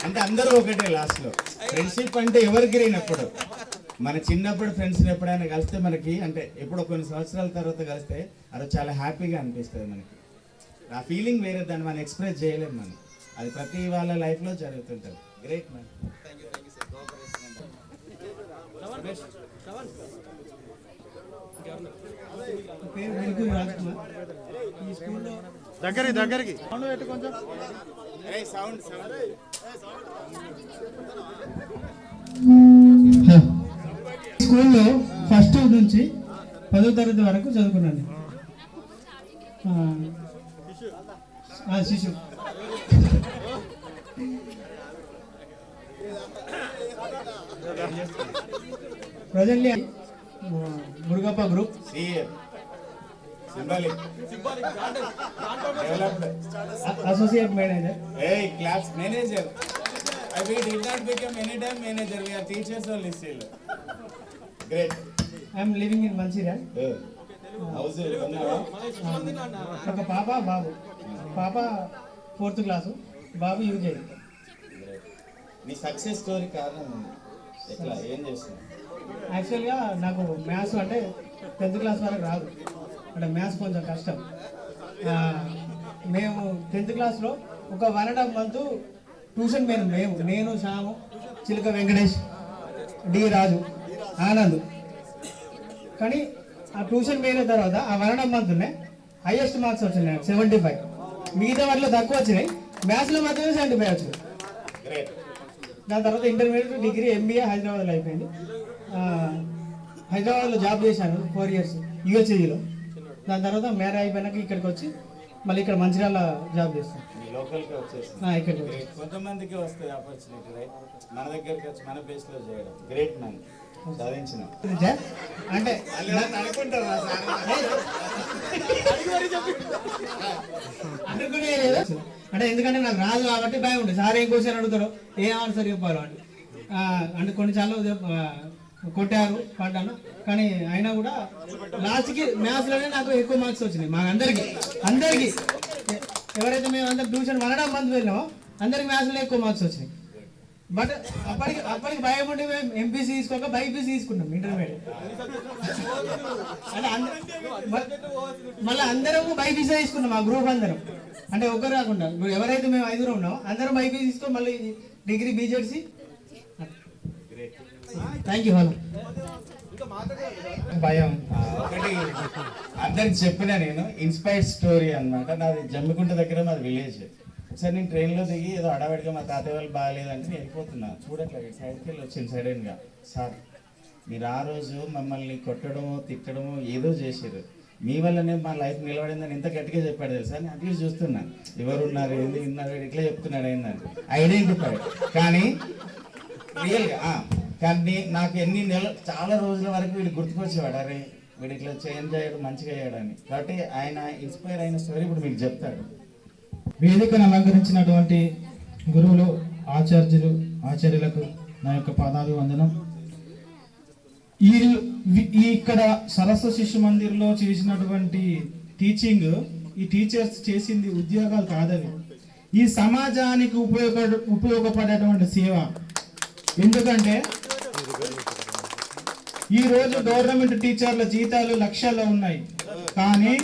అంటే అందరూ ఒకటే లాస్ట్ లో. ఫ్రెండ్షిప్ అంటే ఎవర్ గ్రీన్. అప్పుడు మన చిన్నప్పుడు ఫ్రెండ్స్ ఎప్పుడైనా కలిస్తే మనకి అంటే ఎప్పుడో కొన్ని సంవత్సరాల తర్వాత కలిస్తే అది చాలా హ్యాపీగా అనిపిస్తుంది మనకి. ఆ ఫీలింగ్ వేరే, దాన్ని మనం ఎక్స్ప్రెస్ చేయలేము మనం. అది ప్రతి వాళ్ళ లైఫ్ లో జరుగుతుంటది. Great man. దగ్గరికి కొంచెం స్కూల్లో ఫస్ట్ నుంచి 10వ తరగతి వరకు చదువుకున్నాను. శిశు presently Murugappa group associate manager. Hey, class manager. We did not become any time manager. We are teachers only still. Great. I am living in Manchirial. House ఒక పాప బాబు. పాప 4th క్లాసు, బాబు యూజీ. నీ సక్సెస్ స్టోరీ కారణం ఎట్లా, ఏం చేస్తున్నావు? యాక్చువల్గా నాకు మ్యాథ్స్ అంటే 10th క్లాస్ వరకు రాదు. అంటే మ్యాథ్స్ కొంచెం కష్టం. మేము 10th క్లాస్లో ఒక 1.5 month ట్యూషన్ నేను శ్యాము, చిలుక వెంకటేష్, డి రాజు, ఆనంద్. కానీ ఆ ట్యూషన్ పోయిన తర్వాత ఆ 1.5 month హైయెస్ట్ మార్క్స్ వచ్చినాయి 75. మిగతా వాటిలో తక్కువ వచ్చినాయి. మ్యాథ్స్లో మాత్రమే 75 వచ్చినాయి. దాని తర్వాత ఇంటర్మీడియట్, డిగ్రీ, ఎంబీఏ హైదరాబాద్లో అయిపోయింది. హైదరాబాద్లో జాబ్ చేశాను 4 years యూహెచ్ఈలో. దాని తర్వాత మ్యారేజ్ అయిపోయినాక ఇక్కడికి వచ్చి మళ్ళీ ఇక్కడ మంచిర్యాల జాబ్ చేస్తాను. ఇక్కడికి కొంతమందికి వస్తుంది ఆపర్చునిటీ, రైట్? మన దగ్గరికి వచ్చి మన బేస్ లో చేయడం. Great man. సాధించిన అంటే అనుకునే అంటే ఎందుకంటే నాకు రాదు కాబట్టి భయం ఉంటుంది. సార్ ఏం క్వశ్చన్ అడుగుతారో, ఏ ఆన్సర్ చెప్పాలో అని. అంటే కొన్నిసార్లు కొట్టారు, పడ్డాను. కానీ అయినా కూడా లాస్ట్కి మ్యాథ్స్లోనే నాకు ఎక్కువ మార్క్స్ వచ్చినాయి. మా అందరికీ ఎవరైతే మేము అందరు ట్యూషన్ 1.5 month వెళ్ళామో అందరికి మ్యాథ్స్లో ఎక్కువ మార్క్స్ వచ్చినాయి. బట్ అప్పటికి భయం ఉండి మేము ఎంపీసీ తీసుకోక బైపీసీ తీసుకున్నాం ఇంటర్మీడియట్. అంటే మళ్ళీ అందరం బైపీసీ తీసుకున్నాం ఆ గ్రూప్ అందరం. అంటే ఒకరు రాకుండా ఎవరైతే మేము 5 ఉన్నామో అందరం బైపీసీ తీసుకొని మళ్ళీ degree BZC. Thank you. Hello భయం ఒకటి అందరికి చెప్పిన నేను ఇన్స్పైర్డ్ స్టోరీ అన్నమాట. నాది జమ్మికుంట దగ్గర మాది విలేజ్. సార్ నేను ట్రైన్లో దిగి ఏదో అడవాడిగా మా తాతయ్య వాళ్ళు బాగాలేదంటే నేను వెళ్ళిపోతున్నా. చూడట్లేదు సైడ్కి వెళ్ళి వచ్చింది సడన్గా. సార్ మీరు ఆ రోజు మమ్మల్ని కొట్టడమో తిట్టడమో ఏదో చేశారు, మీ వల్లనే మా లైఫ్ నిలబడిందని ఎంత గట్టిగా చెప్పాడు తెలుసా. నేను అట్లా చూస్తున్నా, ఎవరున్నారు ఏంది విన్నారు ఇట్లా చెప్తున్నాడు ఏందని ఐడెంటిఫై. కానీ రియల్గా కానీ నాకు ఎన్ని నెలలు చాలా రోజుల వరకు వీడు గుర్తుకొచ్చేవాడు, అరే వీడు ఇట్లా చేంజ్ అయ్యాడు మంచిగా అయ్యాడని. కాబట్టి ఆయన ఇన్స్పైర్ అయిన స్టోరీ ఇప్పుడు మీకు చెప్తాడు. వేదికను అలంకరించినటువంటి గురువులు, ఆచార్యులకు నా యొక్క పాదాభివందనం. ఇక్కడ సరస్వ శిశు మందిర్లో చేసినటువంటి టీచింగ్, ఈ టీచర్స్ చేసింది ఉద్యోగాలు కాదవి, ఈ సమాజానికి ఉపయోగపడేటువంటి సేవ. ఎందుకంటే ఈరోజు గవర్నమెంట్ టీచర్ల జీతాలు లక్షల్లో ఉన్నాయి. కానీ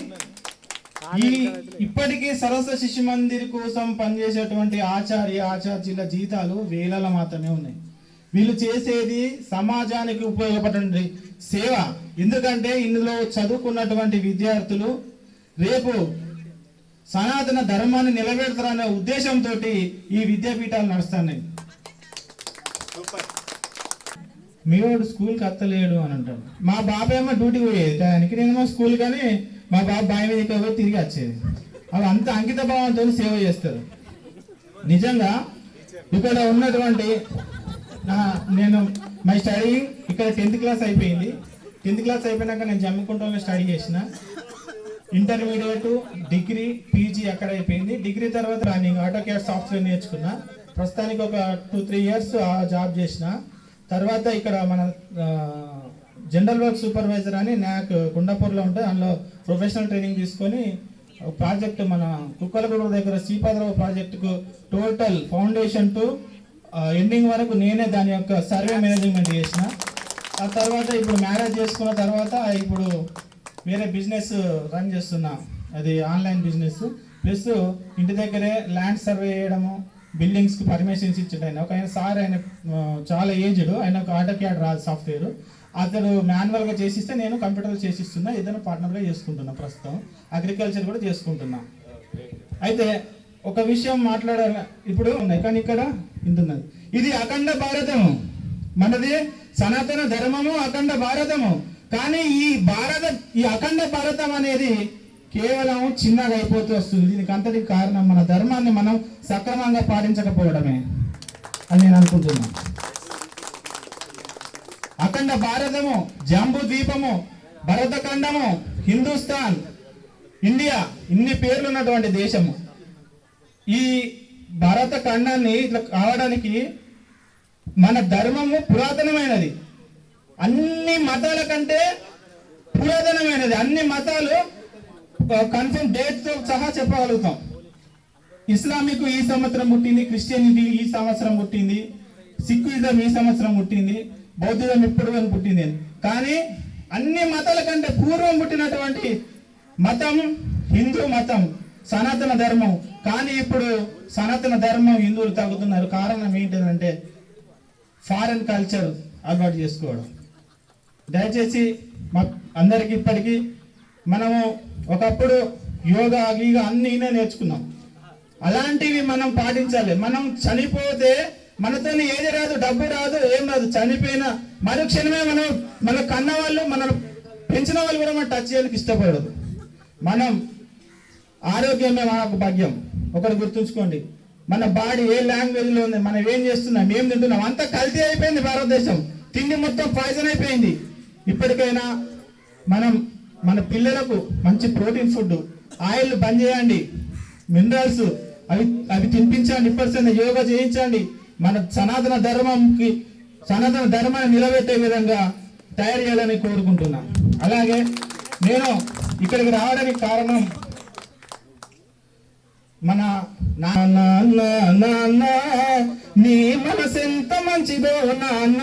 ఇప్పటికీ సరస్వ శిశు మందిర్ కోసం పనిచేసేటువంటి ఆచార్యుల జీతాలు వేలలో మాత్రమే ఉన్నాయి. వీళ్ళు చేసేది సమాజానికి ఉపయోగపడే సేవ. ఎందుకంటే ఇందులో చదువుకున్నటువంటి విద్యార్థులు రేపు సనాతన ధర్మాన్ని నిలబెడతారనే ఉద్దేశంతో ఈ విద్యాపీఠాలు నడుస్తున్నాయి. మీవాడు స్కూల్కి అత్తలేడు అని అంటాడు. మా బాబాయ్ ఏమో డ్యూటీకి పోయేది టయానికి, నేనేమో స్కూల్ కానీ మా బాబు బావి మీద పోయి తిరిగి వచ్చేది. అవి అంత అంకిత భావంతో సేవ చేస్తారు. నిజంగా ఇక్కడ ఉన్నటువంటి నేను మై స్టడీ ఇక్కడ 10th క్లాస్ అయిపోయింది. 10th క్లాస్ అయిపోయినాక నేను జమ్మికుంటలో స్టడీ చేసిన. ఇంటర్మీడియట్, డిగ్రీ, పీజీ అక్కడ అయిపోయింది. డిగ్రీ తర్వాత రన్నింగ్ ఆటోక్యాడ్ సాఫ్ట్వేర్ నేర్చుకున్నా. ప్రస్తుతానికి ఒక 2-3 years జాబ్ చేసిన. తర్వాత ఇక్కడ మన జనరల్ వర్క్ సూపర్వైజర్ అని నాకు గుండాపూర్లో ఉంటే అందులో ప్రొఫెషనల్ ట్రైనింగ్ తీసుకొని ప్రాజెక్ట్ మన కుక్కలగూడ దగ్గర శ్రీపాదరావు ప్రాజెక్టుకు టోటల్ ఫౌండేషన్ టు ఎండింగ్ వరకు నేనే దాని యొక్క సర్వే మేనేజ్మెంట్ చేసిన. ఆ తర్వాత ఇప్పుడు మ్యారేజ్ చేసుకున్న తర్వాత ఇప్పుడు వేరే బిజినెస్ రన్ చేస్తున్నా, అది ఆన్లైన్ బిజినెస్. ప్లస్ ఇంటి దగ్గరే ల్యాండ్ సర్వే చేయడము, బిల్డింగ్స్కి పర్మిషన్స్ ఇచ్చాడు. ఆయన సార్, ఆయన చాలా ఏజ్డ్, ఆయన ఒక ఆటో క్యాడ్ రాదు సాఫ్ట్వేర్, అతడు మాన్యువల్గా చేసిస్తే నేను కంప్యూటర్లో చేసిస్తున్నా. ఇద్దరు పార్ట్నర్గా చేసుకుంటున్నా. ప్రస్తుతం అగ్రికల్చర్ కూడా చేసుకుంటున్నా. అయితే ఒక విషయం మాట్లాడాలి ఇప్పుడు ఉన్నాయి, కానీ ఇక్కడ ఇంటున్నది. ఇది అఖండ భారతము, మనది సనాతన ధర్మము, అఖండ భారతము. కానీ ఈ అఖండ భారతం అనేది కేవలం చిన్నగా అయిపోతూ వస్తుంది. దీనికి అంతటికి కారణం మన ధర్మాన్ని మనం సక్రమంగా పాటించకపోవడమే అని నేను అనుకుంటున్నాను. అఖండ భారతము, జంబూ ద్వీపము, భరతఖండము, హిందుస్థాన్, ఇండియా, ఇన్ని పేర్లు ఉన్నటువంటి దేశము. ఈ భారత ఖండాన్ని ఇట్లా కావడానికి మన ధర్మము పురాతనమైనది, అన్ని మతాల కంటే పురాతనమైనది. అన్ని మతాలు కన్ఫర్మ్ డేట్తో సహా చెప్పగలుగుతాం. ఇస్లామిక్ ఈ సంవత్సరం పుట్టింది, క్రిస్టియనిటీ ఈ సంవత్సరం పుట్టింది, సిక్కుయిజం ఈ సంవత్సరం పుట్టింది, బౌద్ధిజం ఇప్పుడు పుట్టింది. కానీ అన్ని మతాల కంటే పూర్వం పుట్టినటువంటి మతం హిందూ మతం, సనాతన ధర్మం. కానీ ఇప్పుడు సనాతన ధర్మం హిందువులు తగ్గుతున్నారు. కారణం ఏంటంటే ఫారెన్ కల్చర్ అలవాటు చేసుకోవడం. దయచేసి మా అందరికీ ఇప్పటికీ మనము ఒకప్పుడు యోగా గీగా అన్నీ నేర్చుకున్నాం, అలాంటివి మనం పాటించాలి. మనం చనిపోతే మనతో ఏది రాదు, డబ్బు రాదు, ఏం రాదు. చనిపోయిన మరుక్షణమే మన కన్న వాళ్ళు, మన పెంచిన వాళ్ళు కూడా మనం టచ్ చేయడానికి ఇష్టపడదు. మనం ఆరోగ్యమే మనకు భాగ్యం. ఒకటి గుర్తుంచుకోండి, మన బాడీ ఏ లాంగ్వేజ్లో ఉంది, మనం ఏం చేస్తున్నాం, ఏం తింటున్నాం, అంతా కల్తీ అయిపోయింది. భారతదేశం తిండి మొత్తం పాయిజన్ అయిపోయింది. ఇప్పటికైనా మనం మన పిల్లలకు మంచి ప్రోటీన్ ఫుడ్, ఆయిల్ బంద్ చేయండి, మినరల్స్ అవి తినిపించండి, ఇప్పటికైనా యోగా చేయించండి. మన సనాతన ధర్మాన్ని నిలబెట్టే విధంగా తయారు చేయాలని కోరుకుంటున్నాను. అలాగే నేను ఇక్కడికి రావడానికి కారణం మన నాన్న, నీ మనసెంత మంచిదో నాన్న,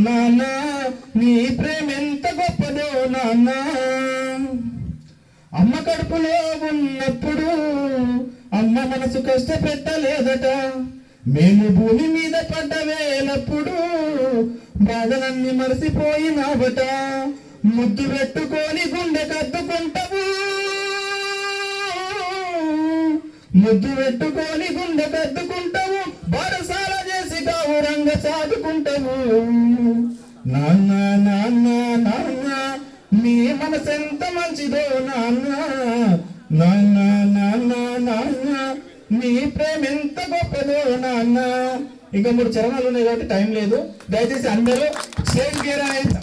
నాన్న నీ ప్రేమ ఎంత గొప్పదో నాన్న. అమ్మ కడుపులో ఉన్నప్పుడు అమ్మ మనసు కష్టపెట్టలేదట, మేము భూమి మీద పడ్డ వేలప్పుడు బాధలన్నీ మరసిపోయినావట. ముద్దు పెట్టుకొని గుండె కద్దుకుంటావు, ముద్దు పెట్టుకొని గుండె కద్దుకుంటావు, బారసాల చేసి గౌరంగ సాదుకుంటావు. నాన్న నాన్న నాన్న నీ మనసెంత మంచిదో నాన్న, నాన్న నాన్న నాన్న నీ ప్రేమ ఎంత గొప్పదో నాన్న. ఇంకా 3 చరణాలు ఉన్నాయి కాబట్టి టైం లేదు. దయచేసి అందరూ సేమ్ గేర్ అనేది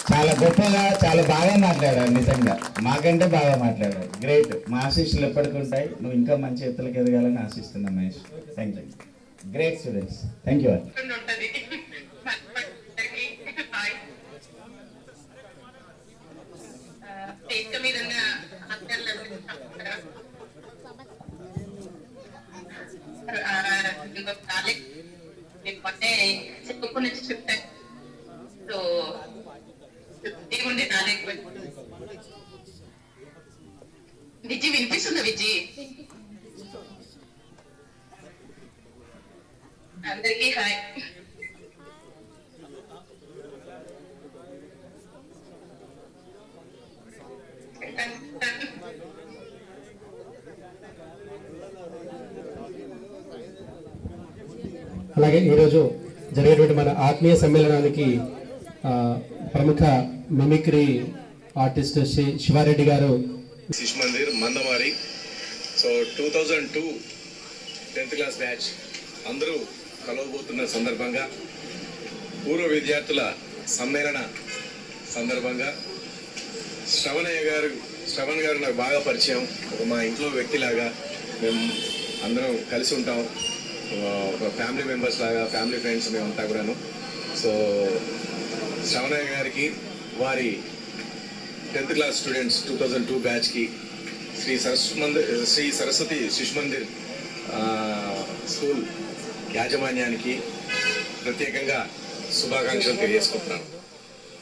చాలా గొప్పగా, చాలా బాగా మాట్లాడారు. నిజంగా మాకంటే బాగా మాట్లాడారు. గ్రేట్. మా ఆశీస్సులు ఎప్పటికీ ఉంటాయి. నువ్వు ఇంకా మంచి ఎత్తులకు ఎదగాలని ఆశిస్తున్నా Mahesh. Thank you. Great students. Thank you. Viji వినిపిస్తుందా? విజి అందరికీ హాయ్. అలాగే ఈరోజు జరిగేటువంటి మన ఆత్మీయ సమ్మేళనానికి ప్రముఖ మిమిక్రీ ఆర్టిస్ట్ శివారెడ్డి గారు, శిశు Mandir Mandamarri. So 2002 10th class batch అందరూ కలవబోతున్న సందర్భంగా, పూర్వ విద్యార్థుల సమ్మేళన సందర్భంగా శ్రవణ్ గారు నాకు బాగా పరిచయం. మా ఇంట్లో వ్యక్తిలాగా మేము అందరం కలిసి ఉంటాం. ఒక ఫ్యామిలీ మెంబర్స్ లాగా, ఫ్యామిలీ ఫ్రెండ్స్ మేమంతా కూడాను. సో శ్రవణయ్య గారికి వారి 10th క్లాస్ స్టూడెంట్స్ 2002 బ్యాచ్కి శ్రీ సరస్వతి శిశు మందిర్ స్కూల్ యాజమాన్యానికి ప్రత్యేకంగా శుభాకాంక్షలు తెలియజేసుకుంటున్నాను.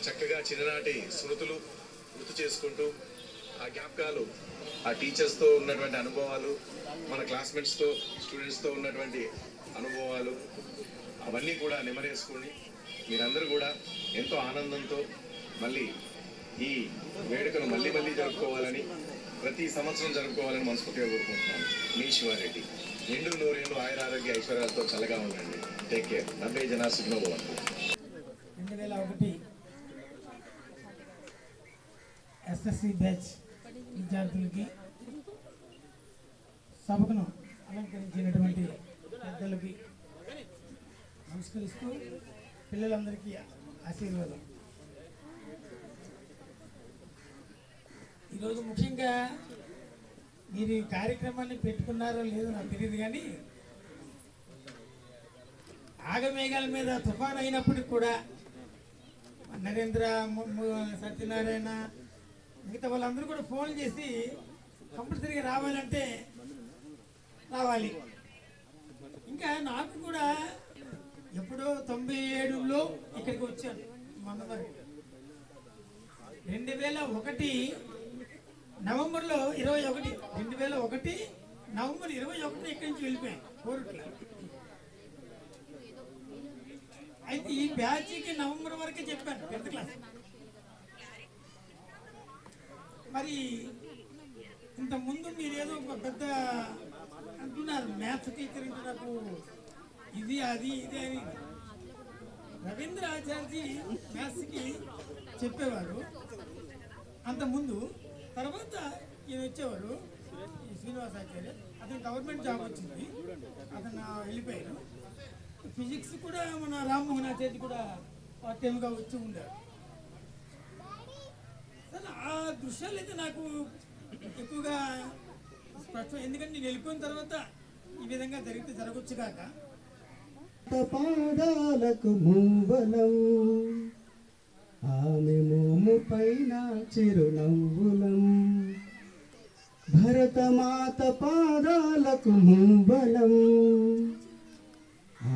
చక్కగా చిన్ననాటి స్మృతులు గుర్తు చేసుకుంటూ ఆ జ్ఞాపకాలు, ఆ టీచర్స్తో ఉన్నటువంటి అనుభవాలు, మన క్లాస్మేట్స్తో స్టూడెంట్స్తో ఉన్నటువంటి అనుభవాలు అవన్నీ కూడా నెమరేసుకొని మీరందరూ కూడా ఎంతో ఆనందంతో మళ్ళీ ఈ వేడుకను మళ్ళీ జరుపుకోవాలని, ప్రతి సంవత్సరం జరుపుకోవాలని మనస్ఫూర్తిగా కోరుకుంటున్నాను. మీ శివారెడ్డి. నిండు నూరేళ్ళు ఆయురారోగ్య ఐశ్వర్యాలతో చల్లగా ఉండండి. Take care. 90 జనా సిగ్నో 2001 ఎస్ఎస్సి బ్యాచ్ విద్యార్థులకి, సభకును అలంకరించినటువంటి పెద్దలకి నమస్కరిస్తూ పిల్లలందరికీ ఆశీర్వాదం. ఈరోజు ముఖ్యంగా మీరు ఈ కార్యక్రమాన్ని పెట్టుకున్నారో లేదో నాకు తెలియదు, కానీ ఆగమేఘాల మీద తుఫాన్ అయినప్పటికి కూడా నరేంద్ర, సత్యనారాయణ, మిగతా వాళ్ళందరూ కూడా ఫోన్ చేసి కంపల్సరీగా రావాలంటే రావాలి. ఇంకా నాకు కూడా ఎప్పుడో 97లో ఇక్కడికి వచ్చాను. మొన్నదాకా 2001 నవంబర్లో 21, 2001 నవంబర్ 21 ఇక్కడి నుంచి వెళ్ళిపోయాను కోరుట్ల. అయితే ఈ బ్యాచ్కి నవంబర్ వరకే చెప్పాను 10th క్లాస్. మరి ఇంత ముందు మీరేదో ఒక పెద్ద అంటున్నారు, మ్యాథ్స్ టీచర్ అంటే నాకు ఇది అది ఇది అని. రవీంద్ర ఆచార్యజీ మ్యాథ్స్కి చెప్పేవారు అంతకుముందు. తర్వాత ఈయన వచ్చేవారు శ్రీనివాసాచార్య, అతను గవర్నమెంట్ జాబ్ వచ్చింది, అతను వెళ్ళిపోయారు. ఫిజిక్స్ కూడా మన రామ్మోహన్ ఆచార్య కూడా పార్ట్ టైంగా వచ్చి ఉండారు. సరే, ఆ దృశ్యాలు అయితే నాకు ఎక్కువగా స్పష్టం, ఎందుకంటే నేను వెళ్ళిపోయిన తర్వాత ఈ విధంగా జరిగితే జరగచ్చు కాక. పాదాలకు మూవలం, ఆమె మోము పైన చిరునవ్వులం. భరతమాత పాదాలకు మూవలం,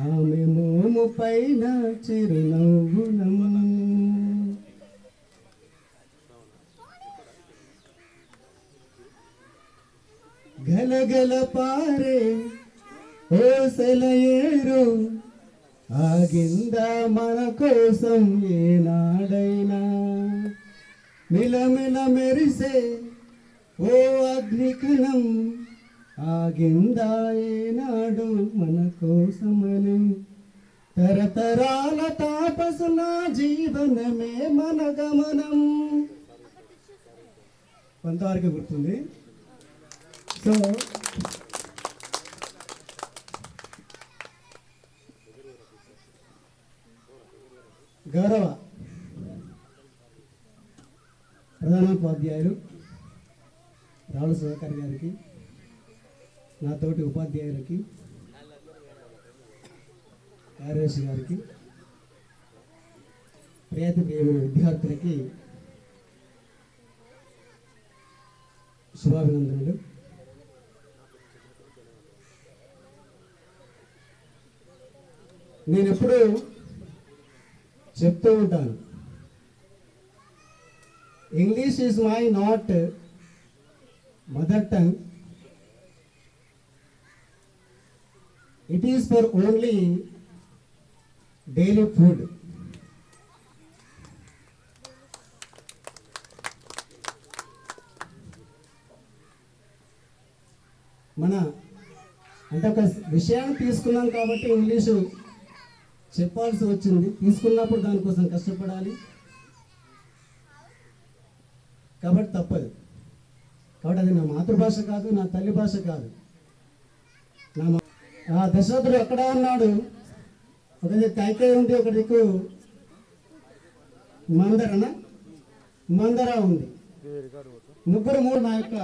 ఆమె మోము పైన చిరునవ్వులం. గలగల పారే ఓ సెలయేరు, ఆగిందా మన కోసం ఏనాడైనా. మిలమిల మెరిసే ఓ అగ్నికణం, ఆగిందా ఏనాడు మన కోసమని. తరతరాల తాపసుల జీవనమే మన గమనం. కొంతవరకు గుర్తుంది. సో గౌరవ ప్రధానోపాధ్యాయులు రావుల సుధాకర్ గారికి, నా తోటి ఉపాధ్యాయులకి, కార్యదర్శి గారికి, ప్రియతి ప్రియమైన విద్యార్థులకి శుభాభినందనలు. నేను ఎప్పుడూ చెప్తూ ఉంటాను, English is my not mother tongue, it is for only daily food. మన అంటే ఒక విషయాన్ని తీసుకున్నాం కాబట్టి ఇంగ్లీషు చెప్పాల్సి వచ్చింది. తీసుకున్నప్పుడు దానికోసం కష్టపడాలి కాబట్టి తప్పదు. కాబట్టి అది నా మాతృభాష కాదు, నా తల్లి భాష కాదు. ఆ దశరథుడు ఎక్కడ ఉన్నాడు, ఒక దిక్కు కైకేయి ఉంది, ఒక దిక్కు మందర ఉంది. ముగ్గురు నా యొక్క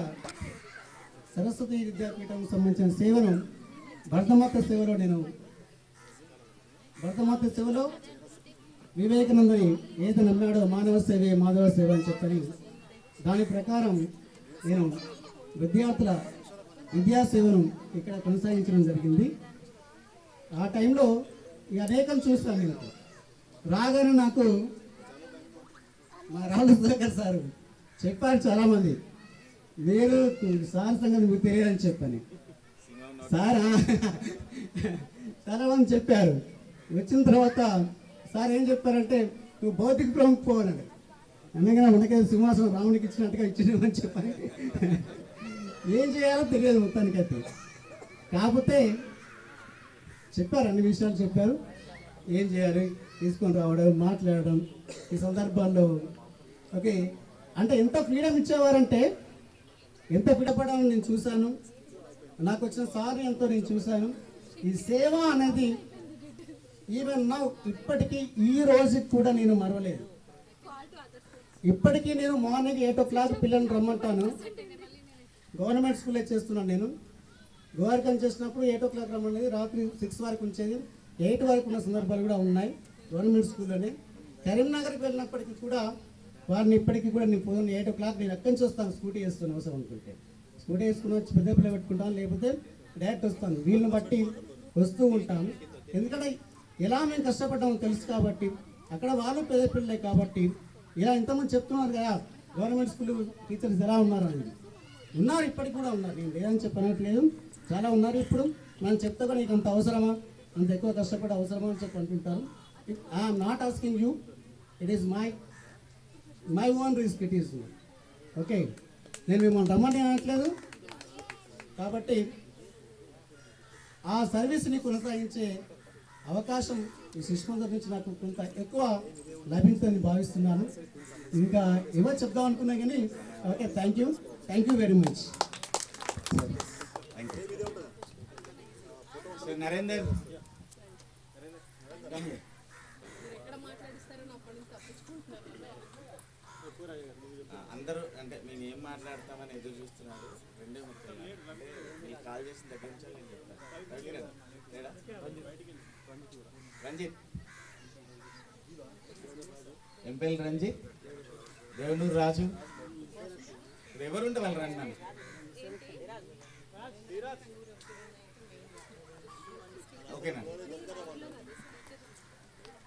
సరస్వతి విద్యాపీఠం సంబంధించిన సేవను భరతమాత సేవలో వివేకానందని ఏది నమ్మాడో మానవ సేవే మాధవ సేవ అని చెప్పని దాని ప్రకారం నేను విద్యార్థుల విద్యా సేవను ఇక్కడ కొనసాగించడం జరిగింది. ఆ టైంలో ఈ అనేకం చూస్తాను నేను. రాగానే నాకు మా రాహుల్ సుధాకర్ సార్ చెప్పారు చాలామంది, మీరు సార్ సంగతి మీకు తెలియదని చెప్పని. సార్ చాలామంది చెప్పారు. వచ్చిన తర్వాత సార్ ఏం చెప్పారంటే, నువ్వు భౌతిక బ్రహ్మకు పోవాలని. అనగా మనకే సింహాసనం రామునికి ఇచ్చినట్టుగా ఇచ్చినామని చెప్పని. ఏం చేయాలో తెలియదు మొత్తానికైతే. కాకపోతే చెప్పారు, అన్ని విషయాలు చెప్పారు. ఏం చేయాలి, తీసుకొని రావడం, మాట్లాడడం, ఈ సందర్భాల్లో ఓకే అంటే ఎంత ఫ్రీడమ్ ఇచ్చేవారంటే, ఎంత పిడపడాలని నేను చూశాను. నాకు వచ్చిన సార్ ఎంతో నేను చూశాను. ఈ సేవ అనేది ఈవెన్ నా ఇప్పటికీ ఈ రోజుకి కూడా నేను మరవలేదు. ఇప్పటికీ నేను మార్నింగ్ 8 o'clock పిల్లల్ని రమ్మంటాను. గవర్నమెంట్ స్కూల్లో చేస్తున్నాను నేను. గోవర్కం చేసినప్పుడు 8 o'clock రమ్మనేది, రాత్రి 6 వరకు ఉంచేది, 8 వరకు ఉన్న సందర్భాలు కూడా ఉన్నాయి గవర్నమెంట్ స్కూల్లోనే. కరీంనగర్కి వెళ్ళినప్పటికీ కూడా వారిని ఇప్పటికీ కూడా నేను పొద్దున్న 8 o'clock నేను ఎక్కడి నుంచి వస్తాను, స్కూటీ వేస్తాను అవసరం అనుకుంటే. స్కూటీ వేసుకుని వచ్చి పెద్ద పిల్ల పెట్టుకుంటాను, లేకపోతే డైరెక్ట్ వస్తాను. వీళ్ళని బట్టి వస్తూ ఉంటాను. ఎందుకంటే ఎలా మేము కష్టపడ్డామో తెలుసు కాబట్టి, అక్కడ వాళ్ళు పెద్ద పిల్లలే కాబట్టి. ఇలా ఇంతమంది చెప్తున్నారు కదా గవర్నమెంట్ స్కూల్ టీచర్స్ ఎలా ఉన్నారు అనేది. ఉన్నారు, ఇప్పటికి కూడా ఉన్నారు. నేను లేదని చెప్పనట్లేదు, చాలా ఉన్నారు. ఇప్పుడు మనం చెప్తే కూడా నీకు అంత అవసరమా, అంత ఎక్కువ కష్టపడే అవసరమా అని చెప్పి అంటుంటారు. I'm not asking you, it is my own risk, it is okay. నేను మిమ్మల్ని రమ్మని అనట్లేదు. కాబట్టి ఆ సర్వీస్ని కొనసాగించే అవకాశం ఈ శిశుమందిర్ నుంచి నాకు కొంత ఎక్కువ లభించిందని భావిస్తున్నాను. ఇంకా ఎవరు చెప్దాం అనుకున్నా కానీ okay, thank you very much. Narender అందరూ అంటే మేము ఏం మాట్లాడతామని ఎదురు చూస్తున్నారు. రెండే ముఖ్యం, మీకు కాల్ చేసిన దగ్గర నుంచి నేను చెప్తాను. రంజిత్, ఎంపీఎల్ రంజిత్, దేవనూరు రాజు, ఎవరుంటే వాళ్ళు రండి నన్ను. ఓకేనా?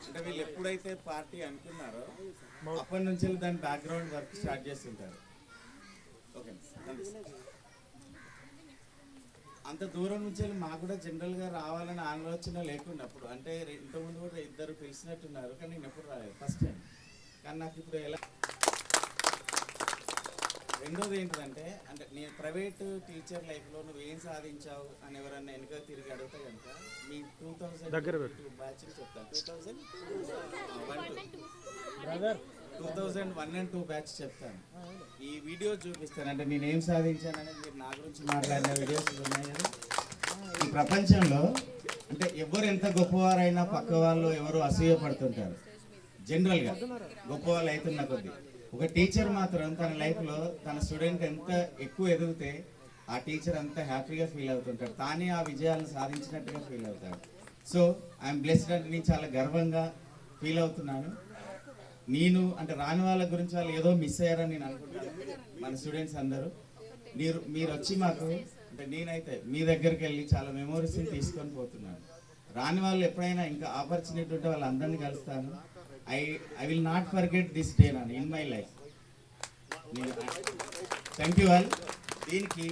అంటే వీళ్ళు ఎప్పుడైతే పార్టీ అనుకున్నారో అప్పటి నుంచి దాని బ్యాక్గ్రౌండ్ వర్క్ స్టార్ట్ చేస్తుంటారు. ఓకే, అంత దూరం నుంచి మాకు కూడా జనరల్గా రావాలని ఆలోచన లేకున్నప్పుడు, అంటే ఇంతకుముందు కూడా 2 పిలిచినట్టున్నారు, కానీ నేను ఎప్పుడు రాలేదు, ఫస్ట్ టైం. కానీ నాకు ఇప్పుడు ఎలా, రెండోది ఏంటంటే, అంటే నేను ప్రైవేట్ టీచర్ లైఫ్లో నువ్వు ఏం సాధించావు అని ఎవరన్నా వెనుక తిరిగి అడిగితే కనుక మీ 2002 బ్యాచ్ చెప్తాను. 2001 and 2 బ్యాచ్ చెప్తాను. ఈ వీడియో చూపిస్తాను, అంటే నేను ఏం సాధించాను అనేది మీరు నా గురించి మాట్లాడిన వీడియోస్ ఉన్నాయి. ఈ ప్రపంచంలో అంటే ఎవరు ఎంత గొప్పవారైనా పక్క వాళ్ళు ఎవరు అసూయపడుతుంటారు జనరల్గా, గొప్పవాళ్ళు అవుతున్న కొద్దీ. ఒక టీచర్ మాత్రం తన లైఫ్లో తన స్టూడెంట్ ఎంత ఎక్కువ ఎదిగితే ఆ టీచర్ అంత హ్యాపీగా ఫీల్ అవుతుంటాడు, తానే ఆ విజయాలను సాధించినట్టుగా ఫీల్ అవుతాడు. సో ఐఎమ్ బ్లెస్డ్ అంటే నేను చాలా గర్వంగా ఫీల్ అవుతున్నాను. నేను అంటే రాని వాళ్ళ గురించి వాళ్ళు ఏదో మిస్ అయ్యారని నేను అనుకుంటాను. మన స్టూడెంట్స్ అందరూ మీరు వచ్చి మాకు అంటే నేనైతే మీ దగ్గరికి వెళ్ళి చాలా మెమోరీస్ని తీసుకొని పోతున్నాను. రాని వాళ్ళు ఎప్పుడైనా ఇంకా ఆపర్చునిటీ ఉంటే వాళ్ళందరినీ కలుస్తాను. I will not forget this day నాన్న in my life. Thank you all. దీనికి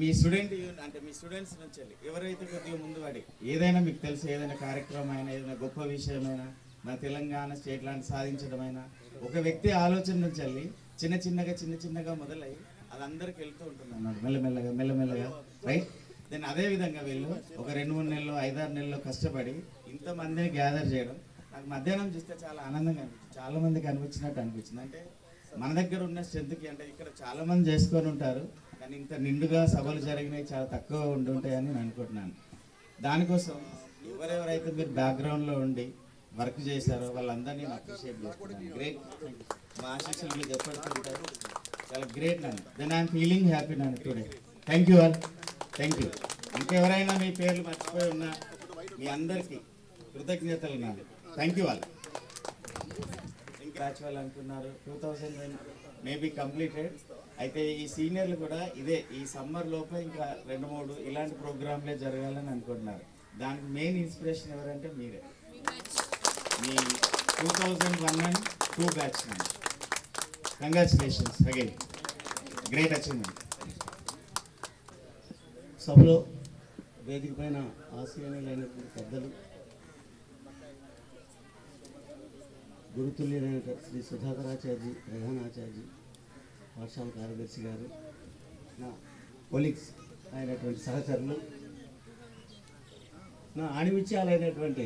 మీ స్టూడెంట్స్ నుంచి ఎవరైతే కొద్దిగా ముందు పడి ఏదైనా మీకు తెలుసు, ఏదైనా కార్యక్రమం అయినా, ఏదైనా గొప్ప విషయమైనా, మన తెలంగాణ స్టేట్ లాంటి సాధించడమైనా, ఒక వ్యక్తి ఆలోచన నుంచి వెళ్ళి చిన్న చిన్నగా మొదలై అది అందరికి వెళ్తూ ఉంటుంది అన్నమాట, మెల్లమెల్లగా రైట్. దెన్ అదే విధంగా వీళ్ళు ఒక 2-3 నెలలు 5-6 నెలలు కష్టపడి ఇంతమందిని గ్యాదర్ చేయడం నాకు మధ్యాహ్నం చూస్తే చాలా ఆనందంగా అనిపించింది, చాలా మందికి అనిపించినట్టు అనిపించింది. అంటే మన దగ్గర ఉన్న స్ట్రెంత్కి, అంటే ఇక్కడ చాలా మంది చేసుకొని ఉంటారు కానీ ఇంత నిండుగా సభలు జరిగినాయి చాలా తక్కువ ఉండుంటాయని నేను అనుకుంటున్నాను. దానికోసం ఎవరెవరైతే మీరు బ్యాక్గ్రౌండ్లో ఉండి వర్క్ చేశారో వాళ్ళందరినీ నేను అప్రిషియేట్ చేస్తున్నాను. గ్రేట్, మా ఆశీస్సులు మీరు చెప్పడుతుంటారు, చాలా గ్రేట్ నన్ను. దెన్ ఐఎమ్ ఫీలింగ్ హ్యాపీ నన్ను today. Thank you all, thank you. ఇంకెవరైనా మీ పేర్లు మర్చిపోయి ఉన్నా మీ అందరికీ కృతజ్ఞతలు నాది. Thank you all. ఇంకా బ్యాచ్ వాళ్ళు అనుకున్నారు 2000 మేబీ కంప్లీటెడ్, అయితే ఈ సీనియర్లు కూడా ఇదే ఈ సమ్మర్ లోపే ఇంకా 2-3 ఇలాంటి ప్రోగ్రాంలే జరగాలని అనుకుంటున్నారు. దానికి మెయిన్ ఇన్స్పిరేషన్ ఎవరంటే మీరే, మీ 2001 and 2 బ్యాచ్ నుంచి. Congratulations again, great achievement. సభలో వేదిక పైన ఆశీనులైనటువంటి పెద్దలు, గురుతుల్యులైన శ్రీ సుధాకరాచార్య ప్రధానాచార్య, పాఠశాల కార్యదర్శి గారు, నా కొలీగ్స్ అయినటువంటి సహచరులు, నా ఆణిముత్యాలైనటువంటి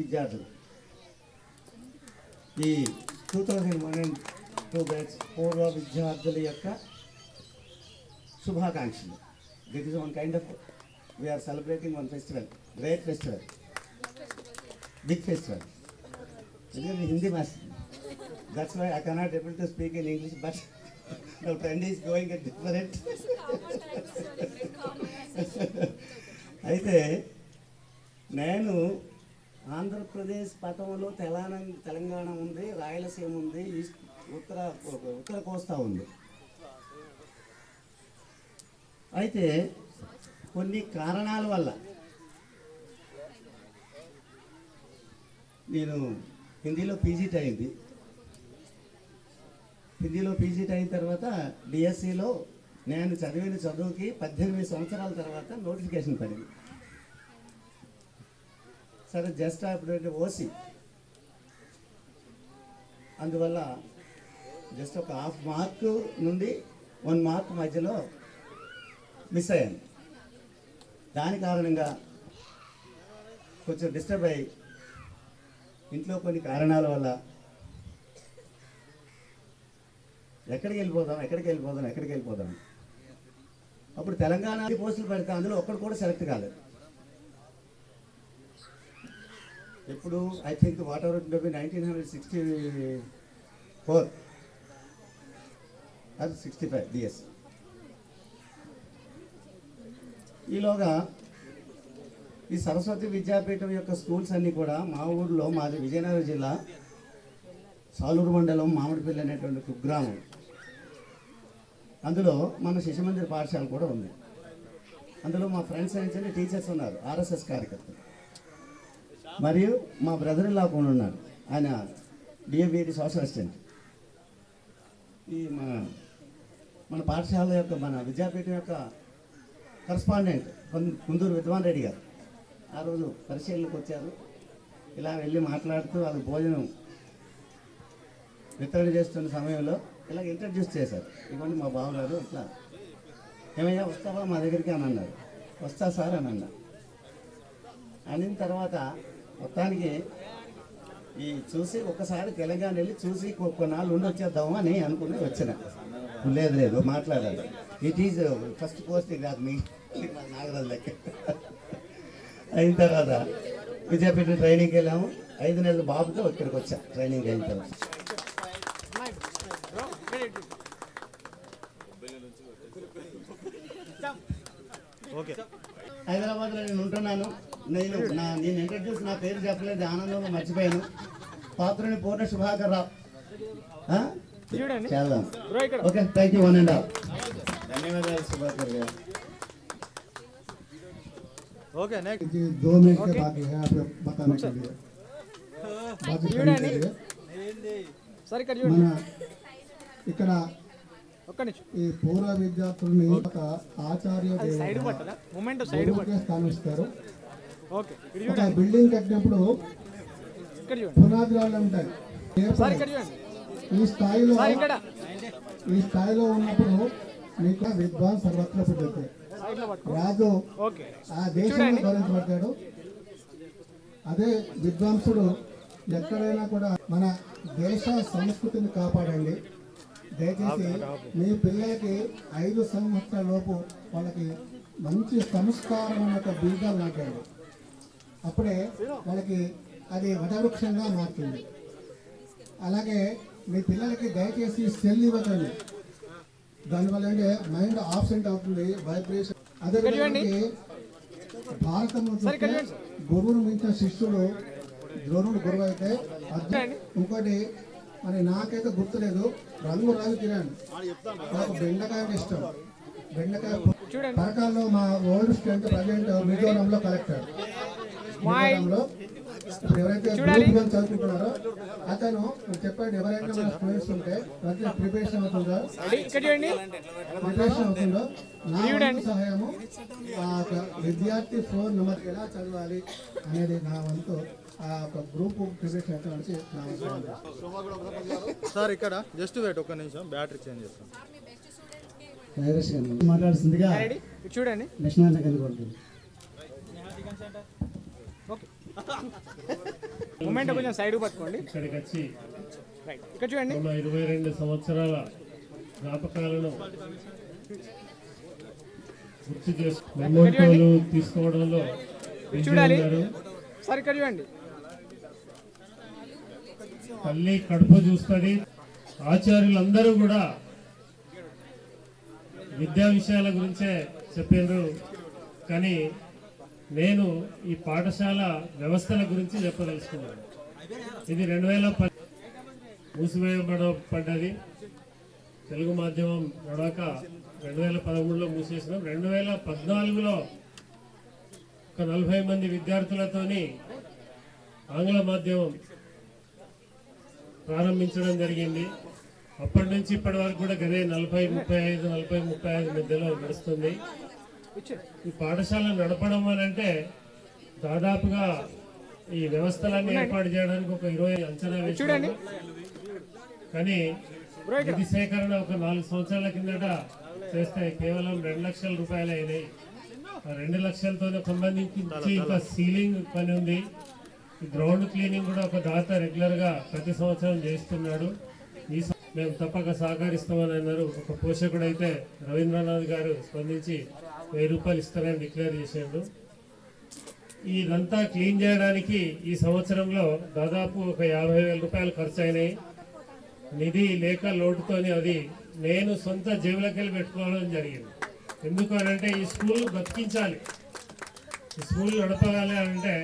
విద్యార్థులు, ఈ 2001 and 2 బ్యాచ్ పూర్వ విద్యార్థుల యొక్క శుభాకాంక్షలు. This is one kind of, we are celebrating one festival, great festival, big festival. This is Hindi master. That's why I cannot able to speak in English, but the trend is going at different. అయితే నేను ఆంధ్రప్రదేశ్ పటంలో తెలంగాణ ఉంది, రాయలసీమ ఉంది, ఉత్తర కోస్తా ఉంది. అయితే కొన్ని కారణాల వల్ల నేను హిందీలో పీజీటీ అయింది. హిందీలో పీజీటీ అయిన తర్వాత డిఎస్సిలో నేను చదివిన చదువుకి 18 సంవత్సరాల తర్వాత నోటిఫికేషన్ పడింది. సరే జస్ట్ అప్పుడు ఓసీ, అందువల్ల జస్ట్ ఒక ½ మార్క్ నుండి 1 మార్క్ మధ్యలో మిస్ అయ్యాను. దాని కారణంగా కొంచెం డిస్టర్బ్ అయ్యి ఇంట్లో కొన్ని కారణాల వల్ల ఎక్కడికి వెళ్ళిపోదాం. అప్పుడు తెలంగాణ పోస్టులు పెడితే అందులో ఒక్కడు కూడా సెలెక్ట్ కాలేదు. ఇప్పుడు ఐ థింక్ వాట్ ఎవర్ 1964 అది 65 డిఎస్. ఈలోగా ఈ సరస్వతి విద్యాపీఠం యొక్క స్కూల్స్ అన్నీ కూడా మా ఊర్లో, మాది విజయనగరం జిల్లా సాలూరు మండలం మామిడిపల్లి అనేటువంటి కుగ్రామం, అందులో మన శిశుమందిర్ పాఠశాల కూడా ఉంది. అందులో మా ఫ్రెండ్స్ నుంచి టీచర్స్ ఉన్నారు, ఆర్ఎస్ఎస్ కార్యకర్తలు, మరియు మా బ్రదర్ ఇలా కూడా ఉన్నారు, ఆయన డిఎంఈడి సోషల్ అసిస్టెంట్. ఈ మన పాఠశాల యొక్క, మన విద్యాపీఠం యొక్క కరస్పాండెంట్ కుందూరు విద్వాన్ రెడ్డి గారు ఆ రోజు పరిశీలనకు వచ్చారు. ఇలా వెళ్ళి మాట్లాడుతూ వాళ్ళకి భోజనం వితరణ చేస్తున్న సమయంలో ఇలా ఇంట్రడ్యూస్ చేశారు. ఇవ్వండి మా బావగారు, ఇట్లా ఏమయ్యా వస్తావా మా దగ్గరికి అని అన్నారు. వస్తా సార్ అని అన్నా. అనిన తర్వాత మొత్తానికి ఈ చూసి ఒకసారి తెలంగాణ వెళ్ళి చూసి కొన్నాళ్ళు ఉండి వచ్చేద్దాము అని అనుకుని వచ్చిన. లేదు మాట్లాడాలి. ఇట్ ఈజ్ ఫస్ట్ పోస్టింగ్ కాదు మీ నాగరాజు లెక్క. అయిన తర్వాత విద్యాపీఠం ట్రైనింగ్కి వెళ్ళాము. 5 నెలల బాబుతో ఇక్కడికి వచ్చా ట్రైనింగ్ అయిన తర్వాత. హైదరాబాద్లో నేను ఉంటున్నాను. నేను ఇంట్రడ్యూస్, నా పేరు చెప్పలేదు, ఆనందంలో మర్చిపోయాను. పాత్రుని పూర్ణ శుభాకర్ రావు. చాలా okay, thank you. 1 and all. ధన్యవాదాలు సుభాకర్ గారు. ओके नेक्स्ट 2 मिनट के बाकी है आपको बताने के लिए, बाकी करने के लिए. सर ఇక్కడ మన ఇక్కడ ఒక్క నిమిషం ఈ పూర్వ విద్యార్థుల్ని ఒక ఆచార్య సైడ్ పట్టదా మూమెంట్ సైడ్ పట్ట స్థానిస్తారు. ఓకే ఒక బిల్డింగ్ కట్టినప్పుడు ఇక్కడ చూడండి, పునాది రాళ్ళు ఉంటాయి. సార్ ఇక్కడ చూడండి, ఈ స్థాయిలో ఇక్కడ ఉన్నప్పుడు మీకు విద్వాన్ సర్వత్ర పుట్టుతాయి. రాజు ఓకే ఆ దేశంలో గౌరవించబడతాడు. అదే విద్వాంసుడు ఎక్కడైనా కూడా మన దేశ సంస్కృతిని కాపాడండి. దయచేసి మీ పిల్లలకి 5 సంవత్సరాల లోపు వాళ్ళకి మంచి సంస్కారం యొక్క బీజాలు నాటండి. అప్పుడే వాళ్ళకి అది వటవృక్షంగా మారుతుంది. అలాగే మీ పిల్లలకి దయచేసి సెల్ ఇవ్వకండి. దానివల్ల అంటే మైండ్ ఆబ్సెంట్ అవుతుంది, వైబ్రేషన్. అదే భారతంలో చూస్తే గురువును మించిన శిష్యుడు ద్రోణుడు గురువు అయితే, ఇంకోటి మరి నాకైతే గుర్తులేదు. రంగు రంగు తినాను. నాకు బెండకాయ అంటే ఇష్టం. బెండకాయ పరకాల్లో మా ఓల్డ్ స్టూడెంట్ ప్రజెంట్ మిజోరంలో కలెక్టర్. మిజోరంలో ఇప్పుడు ఎవరైతే గ్రూప్ 1 చదువుకుంటున్నారో అతను చెప్పండి, ఎవరైనా మన స్టూడెంట్స్ ఉంటే ప్రతి ప్రిపరేషన్ అవుతుందో నా సహాయము ఆ విద్యార్థి ఫోన్ నెంబర్ ఎలా చదవాలి అనేది నా వంతు ఆ ఒక గ్రూప్ ప్రిపరేషన్ అయితే నా సార్ ఇక్కడ జస్ట్ వెయిట్ ఒక్క నిమిషం, బ్యాటరీ చేంజ్ చేస్తాం. మాట్లాడుతుందిగా చూడండి లక్ష్మణ కనుగొంటుంది. మూమెంట్ కొంచెం సైడ్ పట్టుకోండి. ఇక్కడికి వచ్చి రైట్ ఇక్కడ చూడండి. 22 సంవత్సరాల జ్ఞాపకాలను గుర్తు మెమోరీలు తీసుకోవడంలో చూడాలి సార్. ఇక్కడ చూడండి. తల్లి కడుపు చూస్తుంది. ఆచార్యులందరూ కూడా విద్యా విషయాల గురించే చెప్పారు, కానీ నేను ఈ పాఠశాల వ్యవస్థల గురించి చెప్పదలుచుకున్నాను. ఇది 2010 మూసివేయబడపడ్డది. తెలుగు మాధ్యమం నడవక 2013లో మూసేసినాం. 2014లో ఒక 40 మంది విద్యార్థులతోని ఆంగ్ల మాధ్యమం ప్రారంభించడం జరిగింది. అప్పటి నుంచి ఇప్పటి వరకు కూడా గదే 40-35 మధ్యలో నడుస్తుంది. ఈ పాఠశాల నడపడం అని అంటే దాదాపుగా ఈ వ్యవస్థలన్నీ ఏర్పాటు చేయడానికి ఒక 20 అంచనా వేసాము. కానీ నిధి సేకరణ ఒక 4 సంవత్సరాల కిందట చేస్తే కేవలం 2 లక్షల రూపాయలు అయినాయి. ఆ 2 లక్షలతో సంబంధించి ఇంకా సీలింగ్ పని ఉంది. ఈ గ్రౌండ్ క్లీనింగ్ కూడా ఒక దాత రెగ్యులర్ గా ప్రతి సంవత్సరం చేస్తున్నాడు. మేము తప్పక సహకరిస్తామని అన్నారు. ఒక పోషకుడు అయితే రవీంద్రనాథ్ గారు స్పందించి 1000 రూపాయలు ఇస్తారని డిక్లేర్ చేశాడు. ఇదంతా క్లీన్ చేయడానికి ఈ సంవత్సరంలో దాదాపు ఒక 50,000 రూపాయలు ఖర్చు అయినాయి. నిధి లేక లోటుతోని అది నేను సొంత జేబులకెళ్ళి పెట్టుకోవడం జరిగింది. ఎందుకు అనంటే ఈ స్కూల్ బతికించాలి, ఈ స్కూల్ నడపగాలి అంటే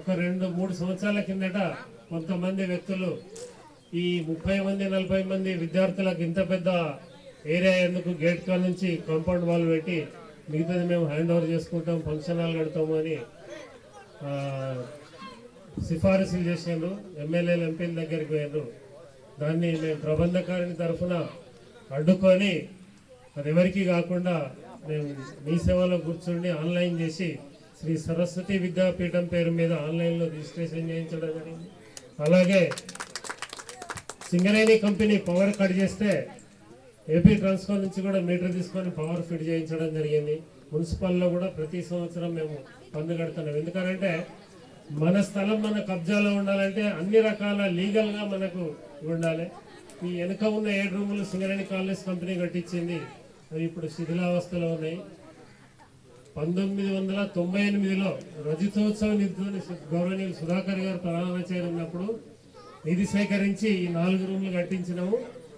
ఒక 2-3 సంవత్సరాల కిందట కొంతమంది వ్యక్తులు ఈ 30 మంది 40 మంది విద్యార్థులకు ఇంత పెద్ద ఏరియా ఎందుకు, గేట్ కా నుంచి కాంపౌండ్ వాల్ పెట్టి మిగతాది మేము హ్యాండ్ ఓవర్ చేసుకుంటాం, ఫంక్షన్ హాల్ కడతాము అని సిఫారసులు చేసారు. ఎమ్మెల్యేలు ఎంపీల దగ్గరికి పోయారు. దాన్ని మేము ప్రబంధకారిని తరఫున అడ్డుకొని అది ఎవరికి కాకుండా మేము మీ సేవలో కూర్చుండి ఆన్లైన్ చేసి శ్రీ సరస్వతి విద్యాపీఠం పేరు మీద ఆన్లైన్లో రిజిస్ట్రేషన్ చేయించడం జరిగింది. అలాగే సింగరేణి కంపెనీ పవర్ కట్ చేస్తే ఏపీ ట్రాన్స్ఫర్ నుంచి కూడా మీటర్ తీసుకొని పవర్ ఫిట్ చేయించడం జరిగింది. మున్సిపల్లో కూడా ప్రతి సంవత్సరం మేము పన్ను కడుతున్నాం. ఎందుకంటే మన స్థలం మన కబ్జాలో ఉండాలంటే అన్ని రకాల లీగల్గా మనకు ఉండాలి. ఈ వెనుక ఉన్న 7 రూములు సింగరేణి కాలేజ్ కంపెనీ కట్టించింది, అవి ఇప్పుడు శిథిలావస్థలో ఉన్నాయి. 1998లో రజతోత్సవ నిధిని గౌరవనీయులు సుధాకర్ గారు ప్రధానాచార్య ఉన్నప్పుడు నిధి సేకరించి ఈ 4 రూములు కట్టించినాము.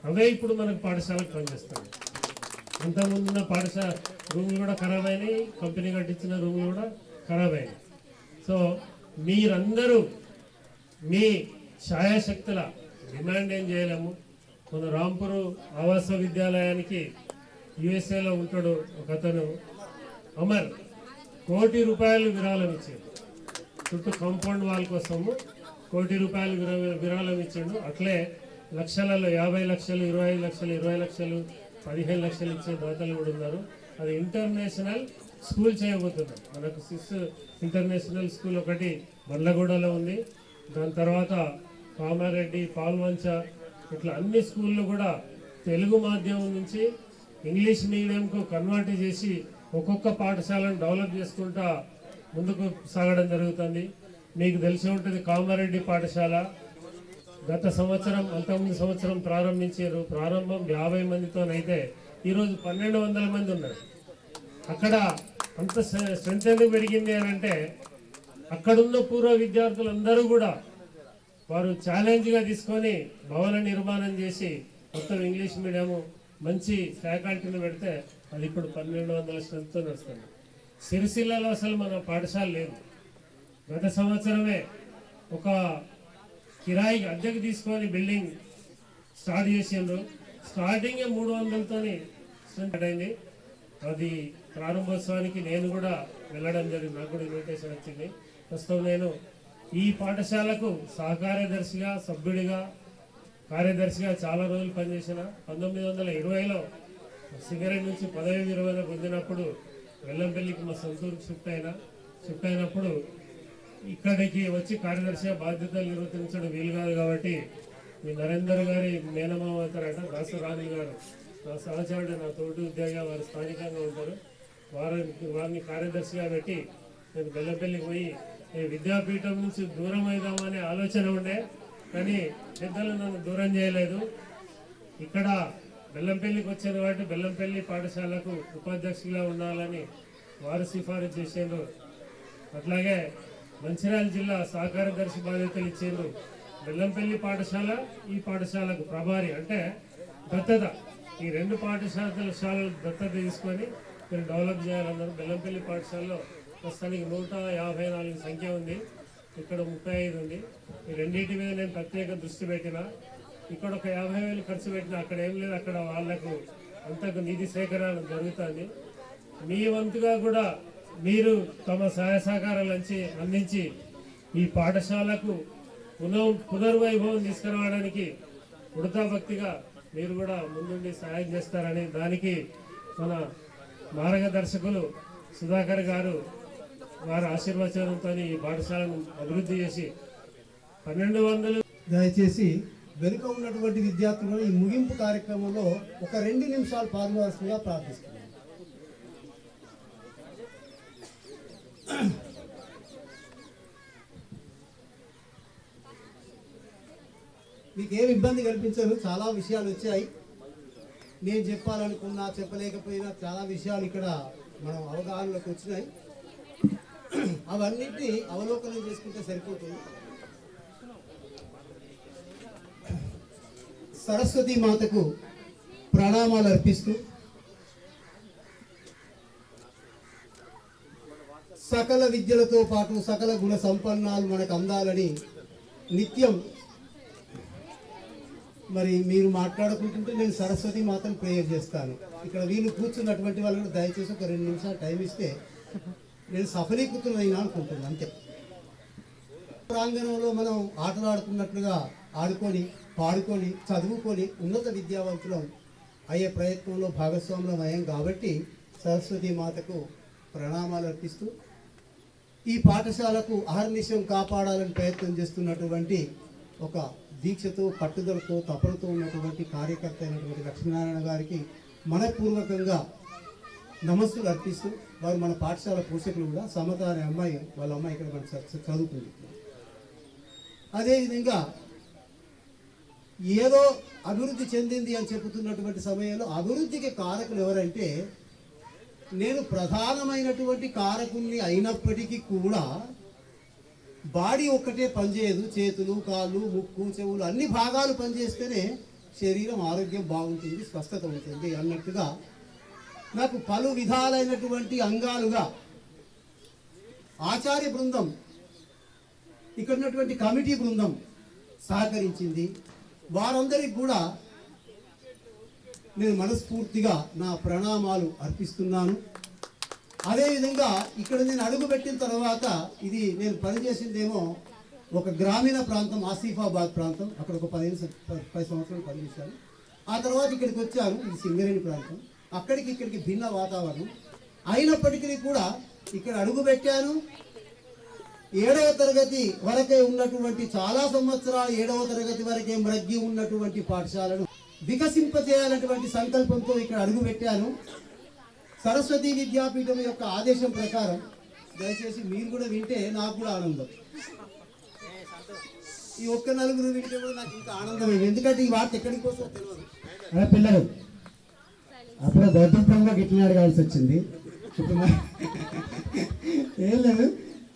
అవే ఇప్పుడు మనకు పాఠశాలకు పనిచేస్తాయి. అంతకుముందున్న పాఠశాల రూములు కూడా ఖరాబ్ అయినాయి, కంపెనీ కట్టించిన రూములు కూడా ఖరాబ్ అయినాయి. సో మీరందరూ మీ ఛాయాశక్తుల డిమాండ్ ఏం చేయలేము. మన రాంపూర్ ఆవాస విద్యాలయానికి యుఎస్ఏలో ఉంటాడు ఒక అతను అమర్, ₹1 కోటి విరాళం ఇచ్చాడు. చుట్టూ కాంపౌండ్ వాల్ కోసము ₹1 కోటి విరాళం ఇచ్చాడు. అట్లే లక్షలలో 50 లక్షలు, 25 లక్షలు, 20 లక్షలు, 15 లక్షలు ఇచ్చే దాతలు కూడా ఉన్నారు. అది ఇంటర్నేషనల్ స్కూల్ చేయబోతున్నాం. మనకు 6 ఇంటర్నేషనల్ స్కూల్ ఒకటి బండ్లగూడలో ఉంది. దాని తర్వాత కామారెడ్డి, పాల్వంచ, ఇట్లా అన్ని స్కూళ్ళు కూడా తెలుగు మాధ్యమం నుంచి ఇంగ్లీష్ మీడియంకు కన్వర్ట్ చేసి ఒక్కొక్క పాఠశాలను డెవలప్ చేసుకుంటా ముందుకు సాగడం జరుగుతుంది. మీకు తెలిసి ఉంటుంది కామారెడ్డి పాఠశాల గత సంవత్సరం అంతకుముందు సంవత్సరం ప్రారంభించారు. ప్రారంభం 50 మందితోనైతే ఈరోజు 1200 మంది ఉన్నారు. అక్కడ అంత స్ట్రెంత్ ఎందుకు పెరిగింది అని అంటే అక్కడున్న పూర్వ విద్యార్థులందరూ కూడా వారు ఛాలెంజ్గా తీసుకొని భవన నిర్మాణం చేసి మొత్తం ఇంగ్లీష్ మీడియము మంచి ఫ్యాకల్టీని పెడితే అది ఇప్పుడు 1200 స్ట్రెంత్తో నడుస్తుంది. సిరిసిల్లలో అసలు మన పాఠశాల లేదు. గత సంవత్సరమే ఒక కిరాయికి అద్దెకు తీసుకొని బిల్డింగ్ స్టార్ట్ చేసిండ్రు. స్టార్టింగ్ 300తోని స్టార్ట్ అయింది. అది ప్రారంభోత్సవానికి నేను కూడా వెళ్ళడం జరిగింది, నాకు కూడా ఇన్విటేషన్ వచ్చింది. ప్రస్తుతం నేను ఈ పాఠశాలకు సహకార్యదర్శిగా, సభ్యుడిగా, కార్యదర్శిగా చాలా రోజులు పనిచేసిన. 1920లో సింగరేణి నుంచి పదవి విరమణ పొందినప్పుడు వెల్లంపల్లికి మా సొంతూరుకు షిఫ్ట్ అయినప్పుడు ఇక్కడికి వచ్చి కార్యదర్శిగా బాధ్యతలు నిర్వర్తించడం వీలు కాదు కాబట్టి మీ నరేందర్ గారి మేనమామ అవుతారట, దాసరాణి గారు నా సహచరుడు, నా తోటి ఉద్యోగిగా వారు స్థానికంగా ఉంటారు. వారిని కార్యదర్శిగా పెట్టి నేను బెల్లంపల్లికి పోయి విద్యాపీఠం నుంచి దూరం అవుదామనే ఆలోచన ఉండే, కానీ పెద్దలు నన్ను దూరం చేయలేదు. ఇక్కడ బెల్లంపల్లికి వచ్చాను కాబట్టి బెల్లంపల్లి పాఠశాలకు ఉపాధ్యక్షులుగా ఉండాలని వారు సిఫారసు చేసిండ్రు. అట్లాగే మంచిర్యాల జిల్లా సహకారదర్శి బాధ్యతలు ఇచ్చిండ్రు. బెల్లంపల్లి పాఠశాల ఈ పాఠశాలకు ప్రభారి అంటే దత్తత, ఈ 2 పాఠశాలలు దత్తత తీసుకొని మీరు డెవలప్ చేయాలన్నారు. బెల్లంపల్లి పాఠశాలలో ప్రస్తుతానికి 154 సంఖ్య ఉంది, ఇక్కడ 35 ఉంది. ఈ రెండింటి మీద నేను ప్రత్యేక దృష్టి పెట్టిన. ఇక్కడ ఒక 50,000 ఖర్చు పెట్టిన, అక్కడ ఏం లేదు, అక్కడ వాళ్లకు అంతకు నిధి సేకరణ జరుగుతుంది. మీ వంతుగా కూడా మీరు తమ సహాయ సహకారాలు అందించి ఈ పాఠశాలకు పునర్వైభవం తీసుకురావడానికి ఉడతా భక్తిగా మీరు కూడా ముందుండి సహాయం చేస్తారని, దానికి మన మార్గదర్శకులు సుధాకర్ గారు వారి ఆశీర్వచనంతో ఈ పాఠశాలను అభివృద్ధి చేసి 1200 దయచేసి వెనుక ఉన్నటువంటి విద్యార్థులను ఈ ముగింపు కార్యక్రమంలో ఒక 2 నిమిషాలు పాల్గొనవలసిందిగా ప్రార్థిస్తున్నాను. మీకు ఏమి ఇబ్బంది కల్పించదు, చాలా విషయాలు వచ్చాయి. నేను చెప్పాలనుకున్నా చెప్పలేకపోయినా చాలా విషయాలు ఇక్కడ మనం అవగాహనలోకి వచ్చినాయి. అవన్నిటినీ అవలోకనం చేసుకుంటే సరిపోతుంది. సరస్వతి మాతకు ప్రణామాలు అర్పిస్తూ సకల విద్యలతో పాటు సకల గుణ సంపన్నాలు మనకు అందాలని నిత్యం మరి మీరు మాట్లాడుకుంటుంటే నేను సరస్వతి మాతను ప్రేయర్ చేస్తాను. ఇక్కడ వీళ్ళు కూర్చున్నటువంటి వాళ్ళు కూడా దయచేసి ఒక 2 నిమిషాలు టైం ఇస్తే నేను సఫలీకృతమైనా అనుకుంటున్నాను. అంతే. ప్రాంగణంలో మనం ఆటలాడుకున్నట్లుగా ఆడుకొని పాడుకొని చదువుకొని ఉన్నత విద్యావంతులం అయ్యే ప్రయత్నంలో భాగస్వాములం అయ్యాం కాబట్టి సరస్వతి మాతకు ప్రణామాలు అర్పిస్తూ ఈ పాఠశాలకు అహర్నిశం కాపాడాలని ప్రయత్నం చేస్తున్నటువంటి ఒక దీక్షతో పట్టుదలతో తపనతో ఉన్నటువంటి కార్యకర్త అయినటువంటి లక్ష్మీనారాయణ గారికి మనపూర్వకంగా నమస్సులు అర్పిస్తూ వారు మన పాఠశాల పోషకులు కూడా సమత అనే అమ్మాయి, వాళ్ళ అమ్మాయి ఇక్కడ మన చదువుకుంది. అదేవిధంగా ఏదో అభివృద్ధి చెందింది అని చెబుతున్నటువంటి సమయంలో అభివృద్ధికి కారకులు ఎవరంటే నేను ప్రధానమైనటువంటి కారకుల్ని అయినప్పటికీ కూడా బాడీ ఒక్కటే పనిచేయదు, చేతులు కాళ్ళు ముక్కు చెవులు అన్ని భాగాలు పనిచేస్తేనే శరీరం ఆరోగ్యం బాగుంటుంది, స్వస్థత ఉంటుంది అన్నట్టుగా నాకు పలు విధాలైనటువంటి అంగాలుగా ఆచార్య బృందం, ఇక్కడ ఉన్నటువంటి కమిటీ బృందం సహకరించింది. వారందరికీ కూడా నేను మనస్ఫూర్తిగా నా ప్రణామాలు అర్పిస్తున్నాను. అదేవిధంగా ఇక్కడ నేను అడుగుపెట్టిన తర్వాత ఇది నేను పనిచేసిందేమో ఒక గ్రామీణ ప్రాంతం, ఆసిఫాబాద్ ప్రాంతం. అక్కడ ఒక 10 సంవత్సరాలు పనిచేశాను. ఆ తర్వాత ఇక్కడికి వచ్చాను, ఇది సింగరేణి ప్రాంతం. అక్కడికి ఇక్కడికి భిన్న వాతావరణం అయినప్పటికీ కూడా ఇక్కడ అడుగుపెట్టాను. 7వ తరగతి వరకే ఉన్నటువంటి చాలా సంవత్సరాలు 7వ తరగతి వరకే మ్రగ్గి ఉన్నటువంటి పాఠశాలను వికసింపజేయాలన్నటువంటి సంకల్పంతో ఇక్కడ అడుగుపెట్టాను. సరస్వతి విద్యాపీఠం యొక్క ఆదేశం ప్రకారం దయచేసి మీరు కూడా వింటే నాకు కూడా ఆనందం. ఈ ఒక్క 4 వింటే కూడా నాకు ఇంకా ఆనందం. ఎందుకంటే ఈ వార్త ఎక్కడికి వస్తుందో తెలియదు. అదే పిల్లలు అప్పుడు దౌర్జన్యంగా గిట్లని అడగాల్సి వచ్చింది. ఇప్పుడు ఏం లేదు,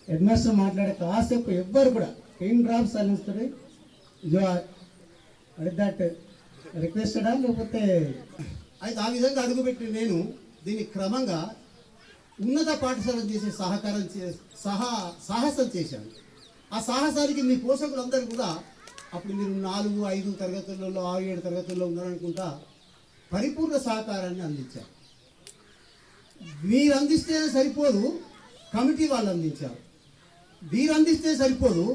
హెడ్ మాస్టర్ మాట్లాడే కాసేపు ఎవ్వరు కూడా పెయిన్ డ్రాప్స్ సైలెన్స్తో దట్ రిక్వెస్టెడా లేకపోతే అయితే ఆ విధంగా అడుగుపెట్టి నేను దీన్ని క్రమంగా ఉన్నత పాఠశాలను చేసే సాహసం చేశాను. ఆ సాహసానికి మీ పోషకులందరూ కూడా అప్పుడు మీరు 4, 5 తరగతులలో 6, 7 తరగతుల్లో ఉన్నారనుకుంటా పరిపూర్ణ సహకారాన్ని అందించారు. మీరు అందిస్తే సరిపోదు, కమిటీ వాళ్ళు అందించారు. మీరు అందిస్తే సరిపోదు,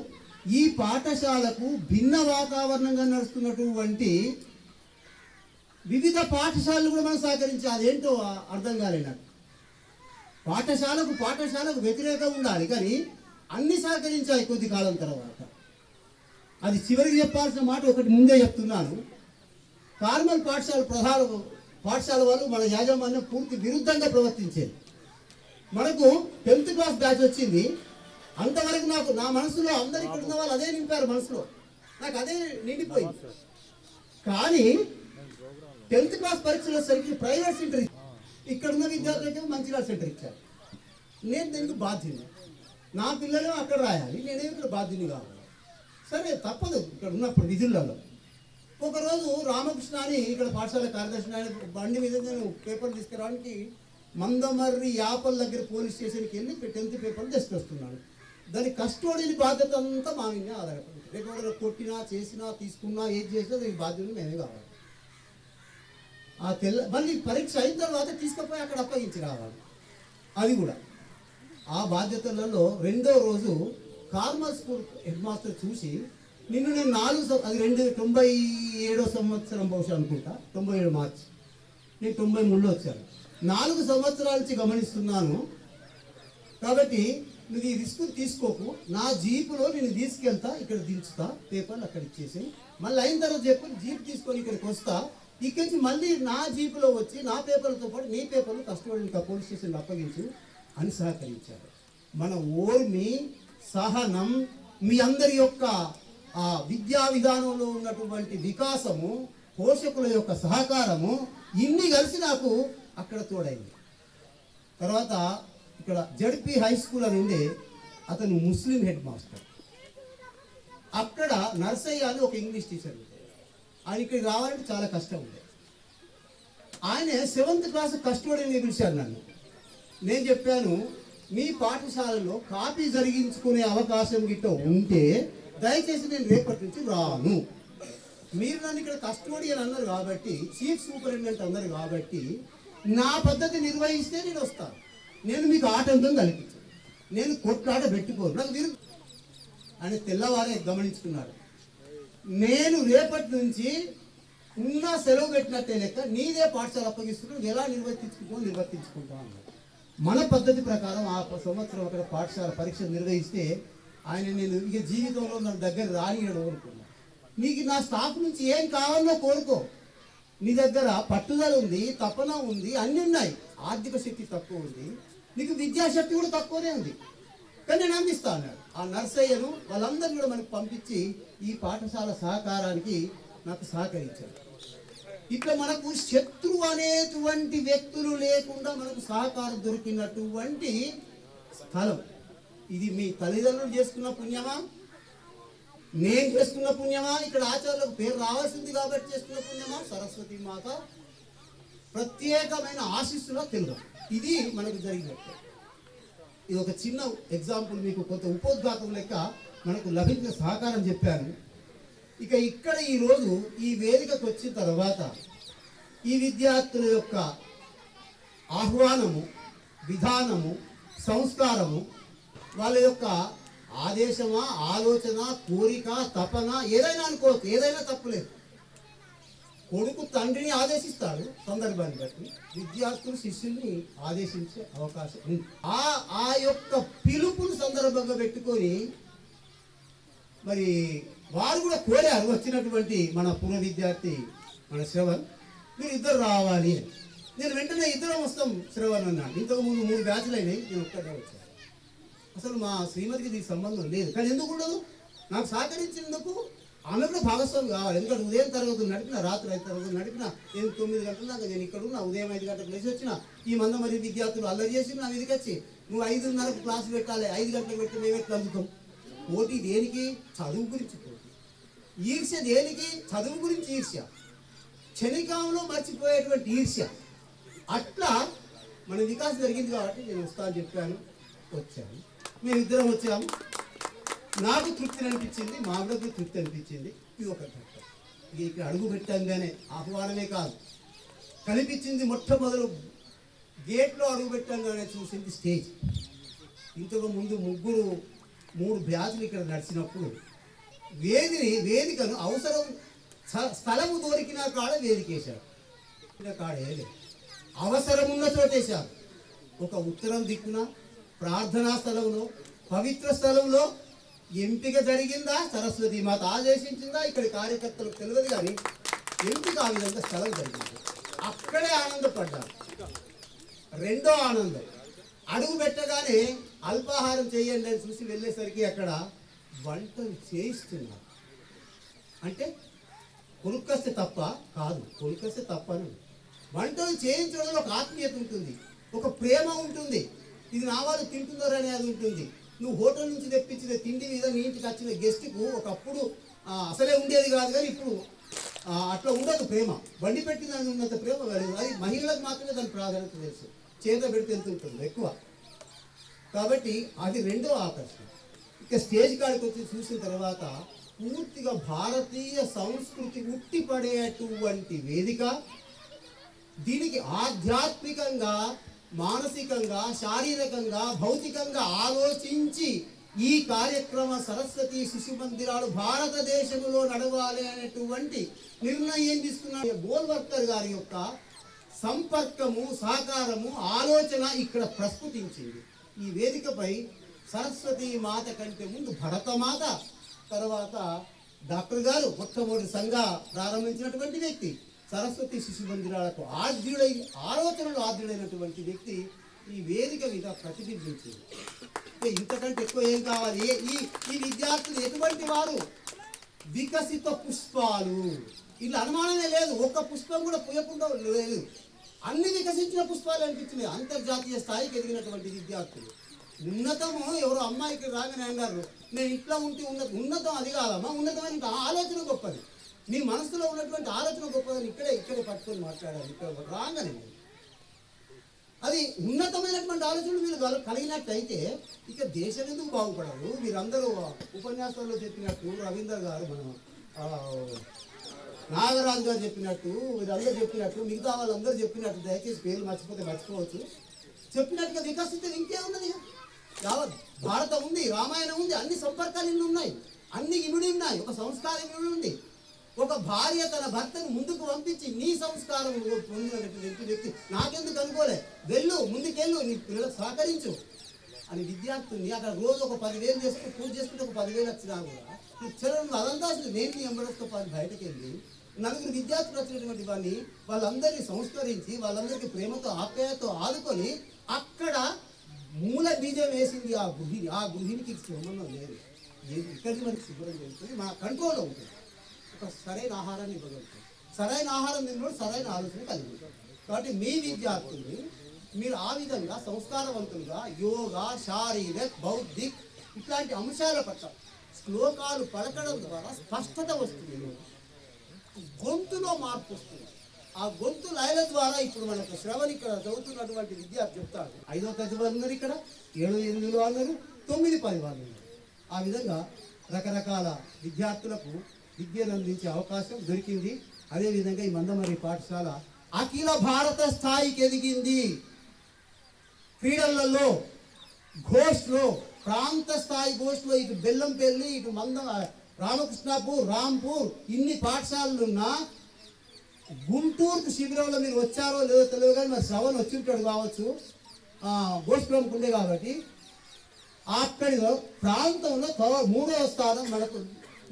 ఈ పాఠశాలకు భిన్న వాతావరణంగా నడుస్తున్నటువంటి వివిధ పాఠశాలలు కూడా మనం సహకరించాలి. అదేంటో అర్థం కాలేదు నాకు. పాఠశాలకు వ్యతిరేకంగా ఉండాలి, కానీ అన్ని సహకరించాలి కొద్ది కాలం తర్వాత. అది చివరికి చెప్పాల్సిన మాట ఒకటి ముందే చెప్తున్నాను. కార్మల్ పాఠశాల వాళ్ళు మన యాజమాన్యం పూర్తి విరుద్ధంగా ప్రవర్తించేది. మనకు 10th క్లాస్ బ్యాచ్ వచ్చింది, అంతవరకు నాకు నా మనసులో అందరు ఇక్కడ ఉన్న వాళ్ళు అదే నింపారు, మనసులో నాకు అదే నిండిపోయింది. కానీ 10th క్లాస్ పరీక్షలు వచ్చేసరికి ప్రైవేట్ సెంటర్ ఇక్కడ ఉన్న విద్యార్థులకి మంచిర్యాల సెంటర్ ఇచ్చారు. నేను దీనికి బాధ్యుని, నా పిల్లలు అక్కడ రాయాలి, నేనేమి ఇక్కడ బాధ్యుని కావాలి. సరే తప్పదు ఇక్కడ ఉన్నప్పుడు విధులలో. ఒకరోజు రామకృష్ణ అని ఇక్కడ పాఠశాల కార్యదర్శి ఆయన బండి మీద నేను పేపర్లు తీసుకురావడానికి మందమర్రి యాపల్ దగ్గర పోలీస్ స్టేషన్కి వెళ్ళి 10th పేపర్లు తీసుకొస్తున్నాను. దాని కస్టోడియన్ బాధ్యత అంతా మా మీద ఆధారపడింది. రేపు కొట్టినా చేసినా తీసుకున్నా ఏది చేసినా దానికి బాధ్యతలు మేమే కావాలి. మళ్ళీ పరీక్ష అయిన తర్వాత తీసుకుపోయి అక్కడ అప్పగించి రావాలి. అది కూడా ఆ బాధ్యతలలో రెండో రోజు కార్మల్ స్కూల్ హెడ్ మాస్టర్ చూసి, నిన్ను నేను 97వ సంవత్సరం బహుశా అనుకుంటా, 97 మార్చి, నేను 93లో వచ్చాను. 4 సంవత్సరాల నుంచి గమనిస్తున్నాను. కాబట్టి నువ్వు ఈ రిస్క్ తీసుకోకు, నా జీపులో నేను తీసుకెళ్తా, ఇక్కడ దించుతా, పేపర్లు అక్కడ ఇచ్చేసి మళ్ళీ అయిన తర్వాత చెప్పి జీప్ తీసుకొని ఇక్కడికి వస్తా, ఇక్కడి నుంచి మళ్ళీ నా జీపులో వచ్చి నా పేపర్లతో పాటు నీ పేపర్లు కస్టమర్ పోలీస్ స్టేషన్లో అప్పగించు అని సహకరించారు. మన ఓర్మి, సహనం, మీ అందరి యొక్క విద్యా విధానంలో ఉన్నటువంటి వికాసము, పోషకుల యొక్క సహకారము, ఇన్ని కలిసి నాకు అక్కడ తోడైంది. తర్వాత ఇక్కడ జడ్పీ హై స్కూల్ అని ఉండే అతను ముస్లిం హెడ్ మాస్టర్. అక్కడ నర్సయ్య అని ఒక ఇంగ్లీష్ టీచర్ ఉండే, ఆయన ఇక్కడికి రావాలంటే చాలా కష్టం ఉండే. ఆయన 7th క్లాస్ కస్టోడియన్గా పిలిచారు నన్ను. నేను చెప్పాను, మీ పాఠశాలలో కాపీ జరిగించుకునే అవకాశం గిట్ట ఉంటే దయచేసి నేను రేపటి నుంచి రాను. మీరు నన్ను ఇక్కడ కస్టోడియన్ అన్నారు కాబట్టి, చీఫ్ సూపరింటెండెంట్ అన్నారు కాబట్టి, నా పద్ధతి నిర్వహిస్తే నేను వస్తాను. నేను మీకు ఆటంకం కల్పించాను, నేను కొట్లాట పెట్టుకోను, నాకు మీరు అని తెల్లవారే గమనించుకున్నాడు. నేను రేపటి నుంచి ఉన్న సెలవు పెట్టినట్టే లెక్క నీదే పాఠశాల అప్పగిస్తున్నాను, ఎలా నిర్వర్తించుకుంటాం అన్నాడు. మన పద్ధతి ప్రకారం ఆ సంవత్సరం అక్కడ పాఠశాల పరీక్ష నిర్వహిస్తే ఆయన నేను ఇక జీవితంలో నా దగ్గర రానియడం అనుకున్నాను. నీకు నా స్టాఫ్ నుంచి ఏం కావాలో కోరుకో, నీ దగ్గర పట్టుదల ఉంది, తపన ఉంది, అన్నీ ఉన్నాయి, ఆర్థిక శక్తి తక్కువ ఉంది, నీకు విద్యాశక్తి కూడా తక్కువనే ఉంది, కానీ నేను అందిస్తా అన్నాడు. ఆ నర్సయ్యను వాళ్ళందరినీ కూడా మనకు పంపించి ఈ పాఠశాల సహకారానికి నాకు సహకరించారు. ఇట్లా మనకు శత్రువు అనేటువంటి వ్యక్తులు లేకుండా మనకు సహకారం దొరికినటువంటి స్థలం ఇది. మీ తల్లిదండ్రులు చేసుకున్న పుణ్యమా, నేను చేసుకున్న పుణ్యమా, ఇక్కడ ఆచార్యులకు పేరు రావాల్సింది కాబట్టి చేసుకున్న పుణ్యమా, సరస్వతి మాత ప్రత్యేకమైన ఆశీస్సులో తెలుగు. ఇది మనకు జరిగినట్టు. ఇది ఒక చిన్న ఎగ్జాంపుల్, మీకు కొంత ఉపోద్ఘాతం లెక్క మనకు లభించిన సహకారం చెప్పాను. ఇక ఇక్కడ ఈరోజు ఈ వేదికకు వచ్చిన తర్వాత ఈ విద్యార్థుల యొక్క ఆహ్వానము, విధానము, సంస్కారము, వాళ్ళ యొక్క ఆదేశమా, ఆలోచన, కోరిక, తపన ఏదైనా అనుకోవచ్చు, ఏదైనా తప్పులేదు. కొడుకు తండ్రిని ఆదేశిస్తాడు సందర్భాన్ని బట్టి, విద్యార్థులు శిష్యుల్ని ఆదేశించే అవకాశం ఉంది. ఆ యొక్క పిలుపును సందర్భంగా పెట్టుకొని మరి వారు కూడా కోరారు, వచ్చినటువంటి మన పూర్వ విద్యార్థి మన శ్రవణ్, మీరు ఇద్దరు రావాలి అని. నేను వెంటనే ఇద్దరం వస్తాం శ్రవణ్ అన్నాడు. ఇంతకుముందు 3 బ్యాచ్లు అయినాయి, నేను ఒక్కడే వచ్చాను. అసలు మా శ్రీమతికి దీనికి సంబంధం లేదు, కానీ ఎందుకు ఉండదు, నాకు సహకరించినందుకు ఆమె కూడా భాగస్వామి కావాలి. ఎందుకంటే ఉదయం తరగతులు నడిపిన, రాత్రి 5 తరగతులు నడిపిన, నేను 9 గంటల దాకా నేను ఇక్కడ ఉన్నా, ఉదయం 5 గంటలకు లేచి వచ్చిన, ఈ మందమరి విద్యార్థులు అల్లరి చేసి నా మీదకి వచ్చి నువ్వు 5:30కు క్లాసు పెట్టాలి, 5 గంటలకు పెట్టి మేము ఎట్లా అందుతాం. పోటీ దేనికి? చదువు గురించి పోటీ. ఈర్ష్య దేనికి? చదువు గురించి ఈర్ష్య. క్షణికంలో మర్చిపోయేటువంటి ఈర్ష్య. అట్లా మన వికాసం జరిగింది కాబట్టి నేను వస్తాను చెప్పాను, వచ్చాను. మేమిద్దరం వచ్చాము. నాకు తృప్తి అనిపించింది, మా అమ్మకు తృప్తి అనిపించింది. ఇది ఒక ఘట్టం. ఇది ఇక్కడ అడుగు పెట్టంగానే ఆహ్వానమే కాదు, కనిపించింది మొట్టమొదలు గేట్లో అడుగు పెట్టంగానే చూసింది స్టేజ్. ఇంతకు ముందు 3 బ్యాచ్లు ఇక్కడ నడిచినప్పుడు వేదికను అవసరం స్థలము దొరికిన కాడ వేదికేశారు, కాడేయలేదు. అవసరం ఉన్న చోటేశారు. ఒక ఉత్తరం దిక్కున ప్రార్థనా స్థలంలో, పవిత్ర స్థలంలో ఎంపిక జరిగిందా, సరస్వతి మాత ఆదేశించిందా, ఇక్కడి కార్యకర్తలకు తెలియదు, కానీ ఎంపిక ఆ విధంగా స్థలం జరిగింది. అక్కడే ఆనందపడ్డారు. రెండో ఆనందం, అడుగు పెట్టగానే అల్పాహారం చేయండి అని చూసి వెళ్ళేసరికి అక్కడ వంటలు చేయిస్తున్నారు. అంటే కొనుక్కొస్తే తప్ప కాదు, కొనుక్కొస్తే తప్పను. వంటలు చేయించడంలో ఒక ఆత్మీయత ఉంటుంది, ఒక ప్రేమ ఉంటుంది. ఇది నా వాళ్ళు తింటున్నారు అనేది ఉంటుంది. నువ్వు హోటల్ నుంచి తెప్పించిన తిండి మీద నీ ఇంటికి వచ్చిన గెస్ట్కు ఒకప్పుడు అసలే ఉండేది కాదు, కానీ ఇప్పుడు అట్లా ఉండదు ప్రేమ. వండి పెట్టిన ఉన్నంత ప్రేమ లేదు. అది మహిళలకు మాత్రమే దాని ప్రాధాన్యత తెలుసు, చేత పెడితే ఎంత ఉంటుంది ఎక్కువ. కాబట్టి అది రెండో ఆకర్షణ. ఇక స్టేజ్ కాడికి వచ్చి చూసిన తర్వాత పూర్తిగా భారతీయ సంస్కృతి ఉట్టిపడేటువంటి వేదిక. దీనికి ఆధ్యాత్మికంగా, మానసికంగా, శారీరకంగా, భౌతికంగా ఆలోచించి ఈ కార్యక్రమ సరస్వతి శిశు మందిరాలు భారతదేశంలో నడవాలి అనేటువంటి నిర్ణయం తీసుకున్న గోల్వర్కర్ గారి యొక్క సంపర్కము, సహకారము, ఆలోచన ఇక్కడ ప్రస్ఫుటించింది. ఈ వేదికపై సరస్వతి మాత కంటే ముందు భరతమాత, తర్వాత డాక్టర్ గారు మొట్టమొదటి సంఘ ప్రారంభించినటువంటి వ్యక్తి, సరస్వతి శిశు మందిరాలకు ఆలోచనలు ఆద్యుడైనటువంటి వ్యక్తి ఈ వేదిక మీద ప్రతిబింబించింది. ఇంతకంటే ఎక్కువ ఏం కావాలి? ఈ విద్యార్థులు ఎటువంటి వారు? వికసిత పుష్పాలు. ఇలా అనుమానమే లేదు, ఒక్క పుష్పం కూడా పూయకుండా లేదు. అన్ని వికసించిన పుష్పాలు అనిపించినాయి. అంతర్జాతీయ స్థాయికి ఎదిగినటువంటి విద్యార్థులు. ఉన్నతము ఎవరో అమ్మాయికి రాగానే అన్నారు, నేను ఇట్లా ఉంటే ఉన్నతం అది కాదమ్మా, ఉన్నతమైన ఆలోచన గొప్పది, నీ మనసులో ఉన్నటువంటి ఆలోచన గొప్పదని ఇక్కడే పట్టుకొని మాట్లాడాలి. ఇక్కడ రాగానే అది ఉన్నతమైనటువంటి ఆలోచనలు మీరు కలిగినట్టయితే ఇక దేశం ఎందుకు బాగుపడరు? మీరందరూ ఉపన్యాసాల్లో చెప్పినట్టు, రవీందర్ గారు, మన నాగరాజు గారు చెప్పినట్టు, వీరందరూ చెప్పినట్టు, మిగతా వాళ్ళందరూ చెప్పినట్టు, దయచేసి పేర్లు మర్చిపోతే మర్చిపోవచ్చు, చెప్పినట్టుగా వికసితం ఇంకే ఉన్నది. యావత్ భారతం ఉంది, రామాయణం ఉంది, అన్ని సంపర్కాలు ఇన్ని ఉన్నాయి, అన్ని ఇమిడి ఉన్నాయి, ఒక సంస్కారం ఇమిడి ఉంది. ఒక భార్య తన భర్తను ముందుకు పంపించి నీ సంస్కారం పొందినటువంటి వ్యక్తి నాకెందుకు అనుకోలే, వెళ్ళు ముందుకెళ్ళు, నీ పిల్లలకు సహకరించు అని విద్యార్థుల్ని అక్కడ రోజు ఒక 10,000 చేసుకుని పూజ చేసుకుంటే ఒక 10,000 వచ్చినా కూడా నువ్వు అదంతా నేను నీ ఎంబడతో పాటు బయటకు వెళ్ళి నలుగురు విద్యార్థులు వచ్చినటువంటి వాడిని వాళ్ళందరినీ సంస్కరించి వాళ్ళందరికీ ప్రేమతో ఆప్యాయతో ఆదుకొని అక్కడ మూల బీజం వేసింది ఆ గృహిణికి సంబంధం లేదు. ఇక్కడికి మనకి శుభ్రం చేస్తుంది, మన కంట్రోల్లో ఉంటుంది. ఒక సరైన ఆహారాన్ని ఇవ్వగలుగుతాం, సరైన ఆహారం తిన్నప్పుడు సరైన ఆలోచన కలిగి ఉంటాం. కాబట్టి మీ విద్యార్థుల్ని మీరు ఆ విధంగా సంస్కారవంతులుగా యోగా, శారీరక, బౌద్ధిక్ ఇట్లాంటి అంశాల పట్ల శ్లోకాలు పలకడం ద్వారా స్పష్టత వస్తుంది, గొంతులో మార్పు వస్తుంది. ఆ గొంతు లయల ద్వారా ఇప్పుడు మనకు శ్రవణ ఇక్కడ చదువుతున్నటువంటి విద్యార్థి చెప్తాడు, 5వ తరగతి వాళ్ళు ఉన్నారు, ఇక్కడ 7, 8 వాళ్ళు, 9, 10 వాళ్ళు ఉన్నారు. ఆ విధంగా రకరకాల విద్యార్థులకు విద్యను అందించే అవకాశం దొరికింది. అదేవిధంగా ఈ మందమరి పాఠశాల అఖిల భారత స్థాయికి ఎదిగింది. క్రీడలలో, ఘోష్లో, ప్రాంత స్థాయి ఘోష్లో, ఇటు బెల్లంపల్లి, ఇటు రామకృష్ణాపూర్, రాంపూర్ ఇన్ని పాఠశాలలున్నా గుంటూరుకు శిబిరంలో మీరు వచ్చారో లేదో తెలియదు, కానీ మరి శ్రవణ్ వచ్చి ఉంటాడు కావచ్చు, ఘోష్ ప్రముఖ ఉండే కాబట్టి అక్కడిలో ప్రాంతంలో 3వ స్థానం మనకు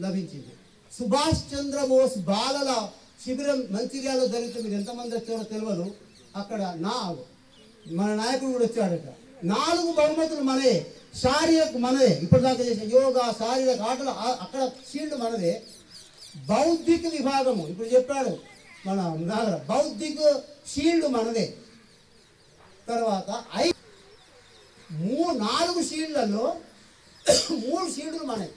లభించింది. సుభాష్ చంద్రబోస్ బాలల శిబిరం మంచిర్యాలలో జరిగితే మీరు ఎంతమంది వచ్చారో తెలియదు. అక్కడ మన నాయకుడు కూడా వచ్చాడట. 4 బహుమతులు మనదే, శారీరక మనదే, ఇప్పటిదాకా చేసిన యోగా, శారీరక ఆటలు అక్కడ షీల్డ్ మనదే. బౌద్ధిక విభాగము ఇప్పుడు చెప్పాడు మన నాగర, బౌద్ధిక షీల్డ్ మనదే. తర్వాత 4 షీల్డ్లలో 3 షీల్డ్లు మనవి.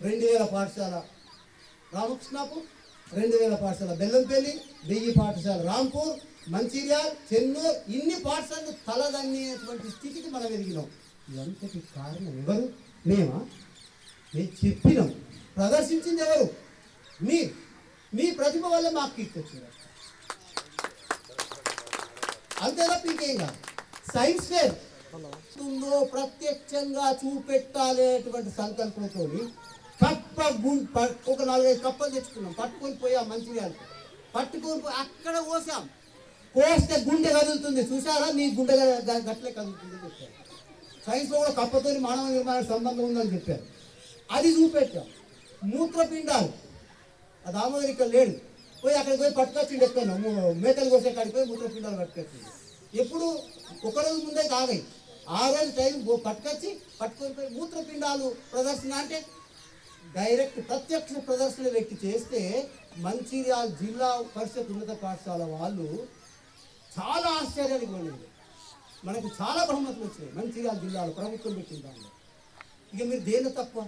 2000 పాఠశాల రామకృష్ణాపూర్, 2000 పాఠశాల బెల్లంపల్లి, 1000 పాఠశాల రాంపూర్, మంచిర్యాల్, చెన్నూరు ఇన్ని పాఠశాలలు తలదన్నేటువంటి స్థితికి మనం ఎదిగినాం. ఇదంతటి కారణం ఎవరు? మేమా? మేము చెప్పినాం, ప్రదర్శించింది ఎవరు? మీ ప్రతిభ వల్ల మాకు కీర్తొచ్చింది. అంతే తప్ప ఇంకేం కాదు. సైన్స్ ఫేర్ ప్రత్యక్షంగా చూపెట్టాలనేటువంటి సంకల్పంతో ఒక 4-5 కప్పలు తెచ్చుకున్నాం, పట్టుకొని పోయి ఆ మంచిర్యాల పట్టుకొని పోయి అక్కడ కోసాం. కోస్తే గుండె కదులుతుంది, చూసారా? నీ గుండె గట్లే కదులుతుంది చెప్పారు. సైన్స్లో కూడా కప్పతో మానవ నిర్మాణ సంబంధం ఉందని చెప్పారు. అది చూపెట్టాం. మూత్రపిండాలు, అది దామోదర్ ఇక్కడ లేడు, పోయి అక్కడికి పోయి పట్టుకొచ్చిండు. ఎక్కడ మేకలు కోసే కాడికి పోయి మూత్రపిండాలు పట్టుకొచ్చింది. ఎప్పుడు ఒకరోజు ముందే కాగాయి, ఆ రోజు టైం పట్టుకొని పోయి మూత్రపిండాలు ప్రదర్శన అంటే డైరెక్ట్ ప్రత్యక్ష ప్రదర్శన వ్యక్తి చేస్తే మంచిర్యాల జిల్లా పరిషత్ ఉన్నత పాఠశాల వాళ్ళు చాలా ఆశ్చర్యానికి వెళ్ళింది. మనకు చాలా బహుమతులు వచ్చాయి మంచిర్యాల జిల్లాలో ప్రభుత్వం పెట్టిన దానిలో. ఇక మీరు దేని తక్కువ?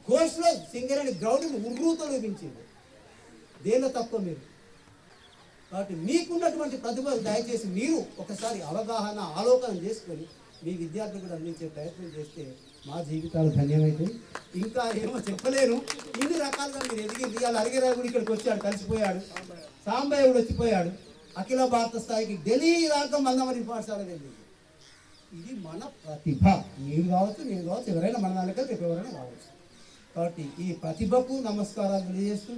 ఘోష్లో సింగరేణి గ్రౌండ్ని ఉర్రూతో చూపించింది. దేనిలో తక్కువ మీరు? కాబట్టి మీకున్నటువంటి ప్రతిభలు దయచేసి మీరు ఒకసారి అవగాహన ఆలోచన చేసుకొని మీ విద్యార్థులు కూడా అందించే ప్రయత్నం చేస్తే మా జీవితాలు ధన్యమైతే. ఇంకా ఏమో చెప్పలేను, ఇన్ని రకాలుగా మీరు ఎదిగింది. ఇవాళ అరిగిరావు కూడా ఇక్కడికి వచ్చాడు, కలిసిపోయాడు. సాంబయ్య కూడా వచ్చిపోయాడు. అఖిల భారత స్థాయికి ఢిల్లీ దాకా మందమరి పాఠశాల వెళ్ళింది. ఇది మన ప్రతిభ. మీరు కావచ్చు, నేను కావచ్చు, ఎవరైనా మన దానికైతే రేపు ఎవరైనా కావచ్చు. కాబట్టి ఈ ప్రతిభకు నమస్కారాలు తెలియజేస్తూ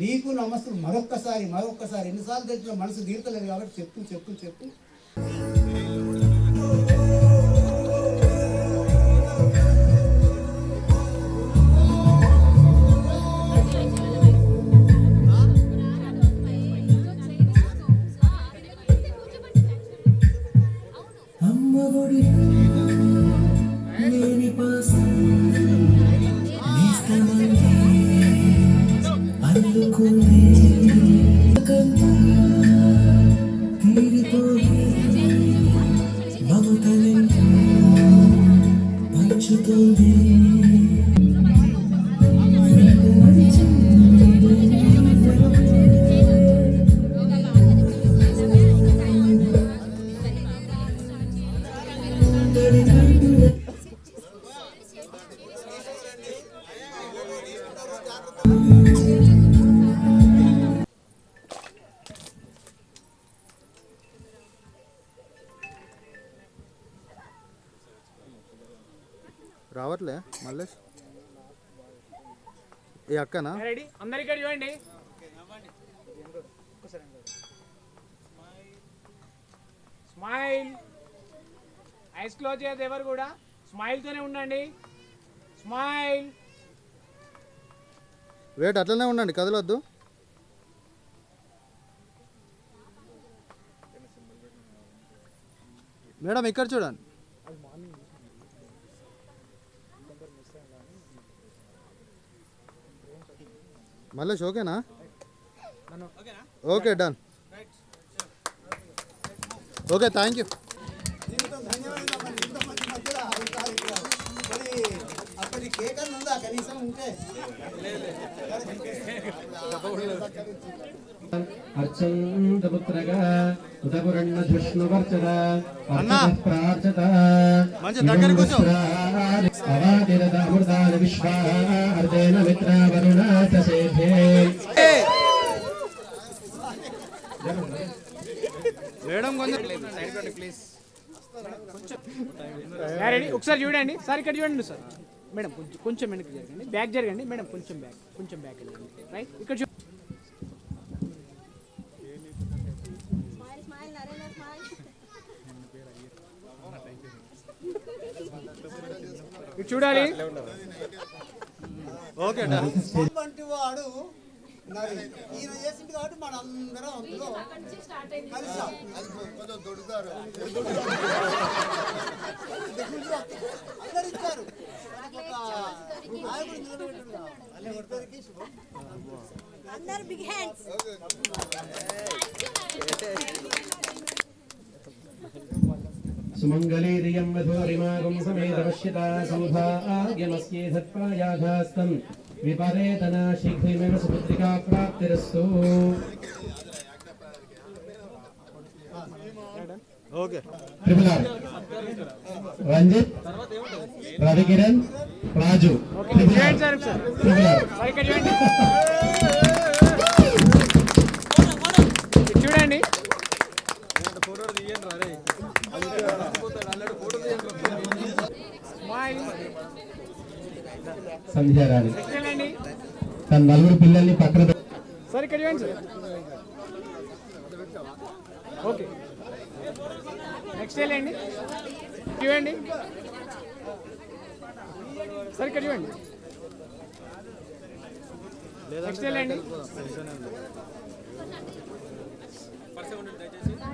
మీకు నమస్సు మరొక్కసారి ఎన్నిసార్లు తెలిసిన మనసు తీర్తలేదు కాబట్టి చెప్తూ రావట్లే మల్లేష్. ఏ అక్కనా? రెడీ? అందరు ఇక్కడ చూడండి. స్మైల్. ఐస్ క్లోజ్ చేయదు ఎవరు కూడా. స్మైల్తోనే ఉండండి. స్మైల్. వెయిట్ అట్లనే ఉండండి, కదలొద్దు. మేడం ఇక్కడ చూడండి. మల్లేష్ ఓకేనా? Okay, done. Okay, thank you. Madam ఒకసారి చూడండి సార్, ఇక్కడ చూడండి సార్. మేడం కొంచెం వెనక్కి జరగండి, బ్యాక్ జరగండి మేడం, కొంచెం బ్యాక్ వెళ్ళండి. రైట్, ఇక్కడ చూడాలి. ఓకే, వంటి వాడు ఈయన చేసింది కాబట్టి మన అందరం అందులో కలిసాం. కొంచెం దొడుతారు, అందరు ఇచ్చారు. సుమంగళీరియం వధూరిమాగం సమేతపశ్యతా సౌభాగ్యమస్యే సత్పాయాఘాస్తం విపరేతన శీఘ్రమేవ సుపుత్రికా ప్రాప్తిరస్తు. Okay. Triple R Ranjith, Ravikiran, Raju. Triple R. Triple R. చూడండి సంధ్యారాణి తన నలుగురు పిల్లల్ని పక్కన సార్ ఇక్కడ చూడండి సార్. ఓకే నెక్స్ట్ వెళ్ళండి చూడండి సార్ ఇక్కడ చూడండి నెక్స్ట్ వెళ్ళండి.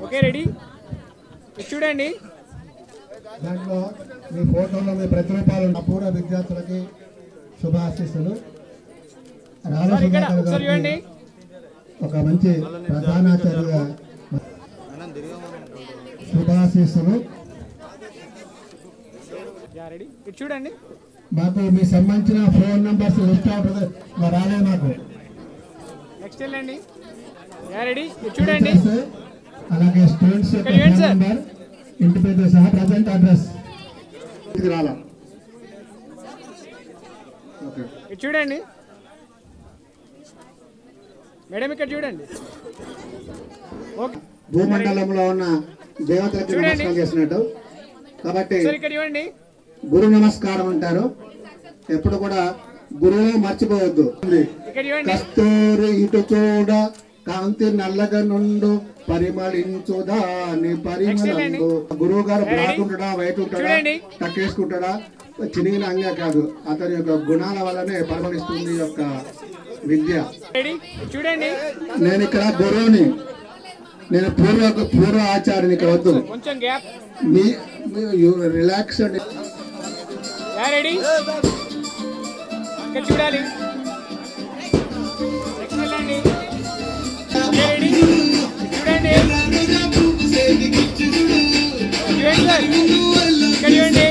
ఓకే రెడీ చూడండి. దాంట్లో మీ ఫోటోలో మీ ప్రతిరూపాలు పూర్వ విద్యార్థులకి శుభాశీస్సులు. ఒక మంచి ప్రధానాచార్యుగా శుభాశీస్సులు. చూడండి మాకు మీ సంబంధించిన ఫోన్ నంబర్స్ లిస్ట్ అవుతుంది రాలేదు మాకు. నెక్స్ట్ వెళ్ళండి రెడీ చూడండి. అలాగే స్టూడెంట్స్ యొక్క ఫోన్ నంబర్, ఇంటి పేరుతో సహా ప్రజెంట్ అడ్రస్ రాలా. చూడండి మేడం ఇక్కడ చూడండి. ఓకే భూమండలంలో ఉన్న దేవతలకు నమస్కారం చేసినట్టు కాబట్టి ఇక్కడ చూడండి గురు నమస్కారం అంటారు. ఎప్పుడు కూడా గురువు మర్చిపోవద్దు. కస్తూరి ఇటు చూడ కాంతి నల్లగా నుండు పరిమళించుదాని పరిమళందు. గురువు గారు బ్లాక్ ఉంటాడా, వైట్ ఉంటాడా, టక్కేసుకుంటాడా, చినిగిన అంగే కాదు, అతని యొక్క గుణాల వల్లనే పరిమళిస్తుంది యొక్క విద్య. చూడండి నేను ఇక్కడ గురువుని, నేను పూర్వ ఆచార్యుని. ఇక్కడ వద్దు, కొంచెం గ్యాప్, రిలాక్స్ అండి. రెడీ ఇక్కడ చూడాలి. రెడీ చూడండి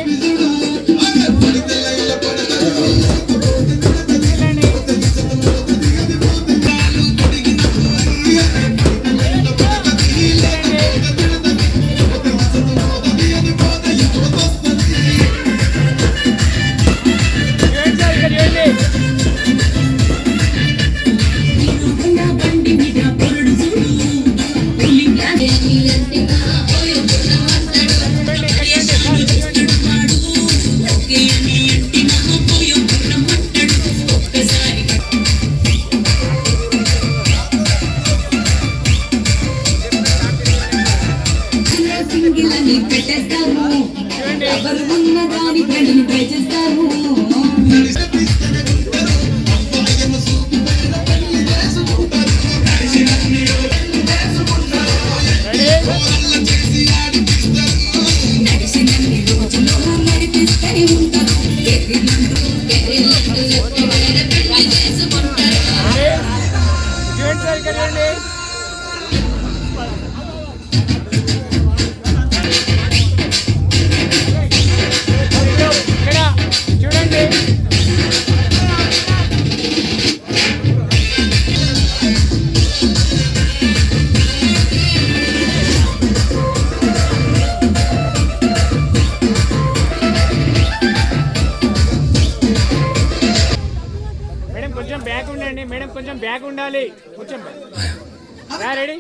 చూడండి సార్ ఇక్కడ చూడండి. మేడం కొంచెం బ్యాక్ ఉండాలి. కొంచెం రెడీ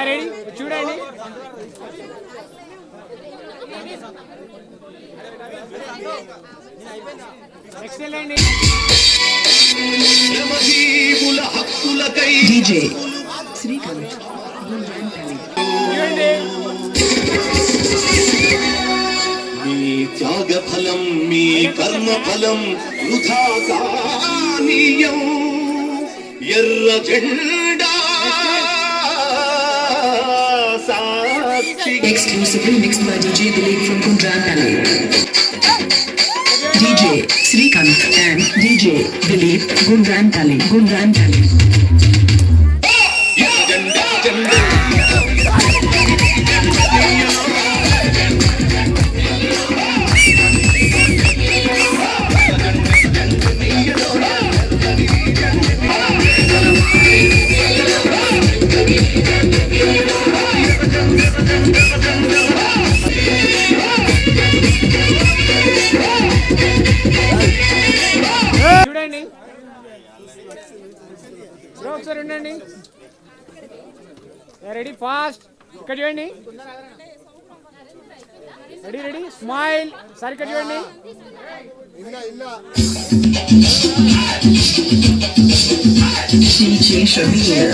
రెడీ చూడండి. నెక్స్ట్ వెళ్ళండి. డీజే శ్రీకాంత్ చూడండి. మీ త్యాగ ఫలం, మీ కర్మ ఫలం వృథా కానీయం. ఎర్ర జెండా exclusively mixed by DJ Dilip from Gundran Valley. DJ Srikanth and DJ Dilip, Gundran Valley, Gundran Valley. చూడండి. Ready fast. ఇక్కడ చూడండి. Ready ready smile. సార్ ఇక్కడ చూడండి. DJ Shabir.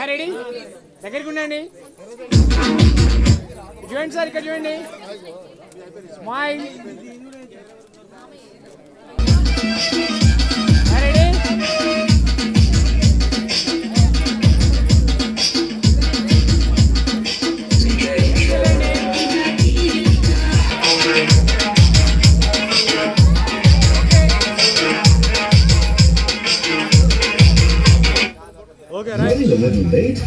రెడీ దగ్గరికి ఉండండి. చూడండి సార్ ఇక్కడ చూడండి. Smile. Ready Okay, right. A little late.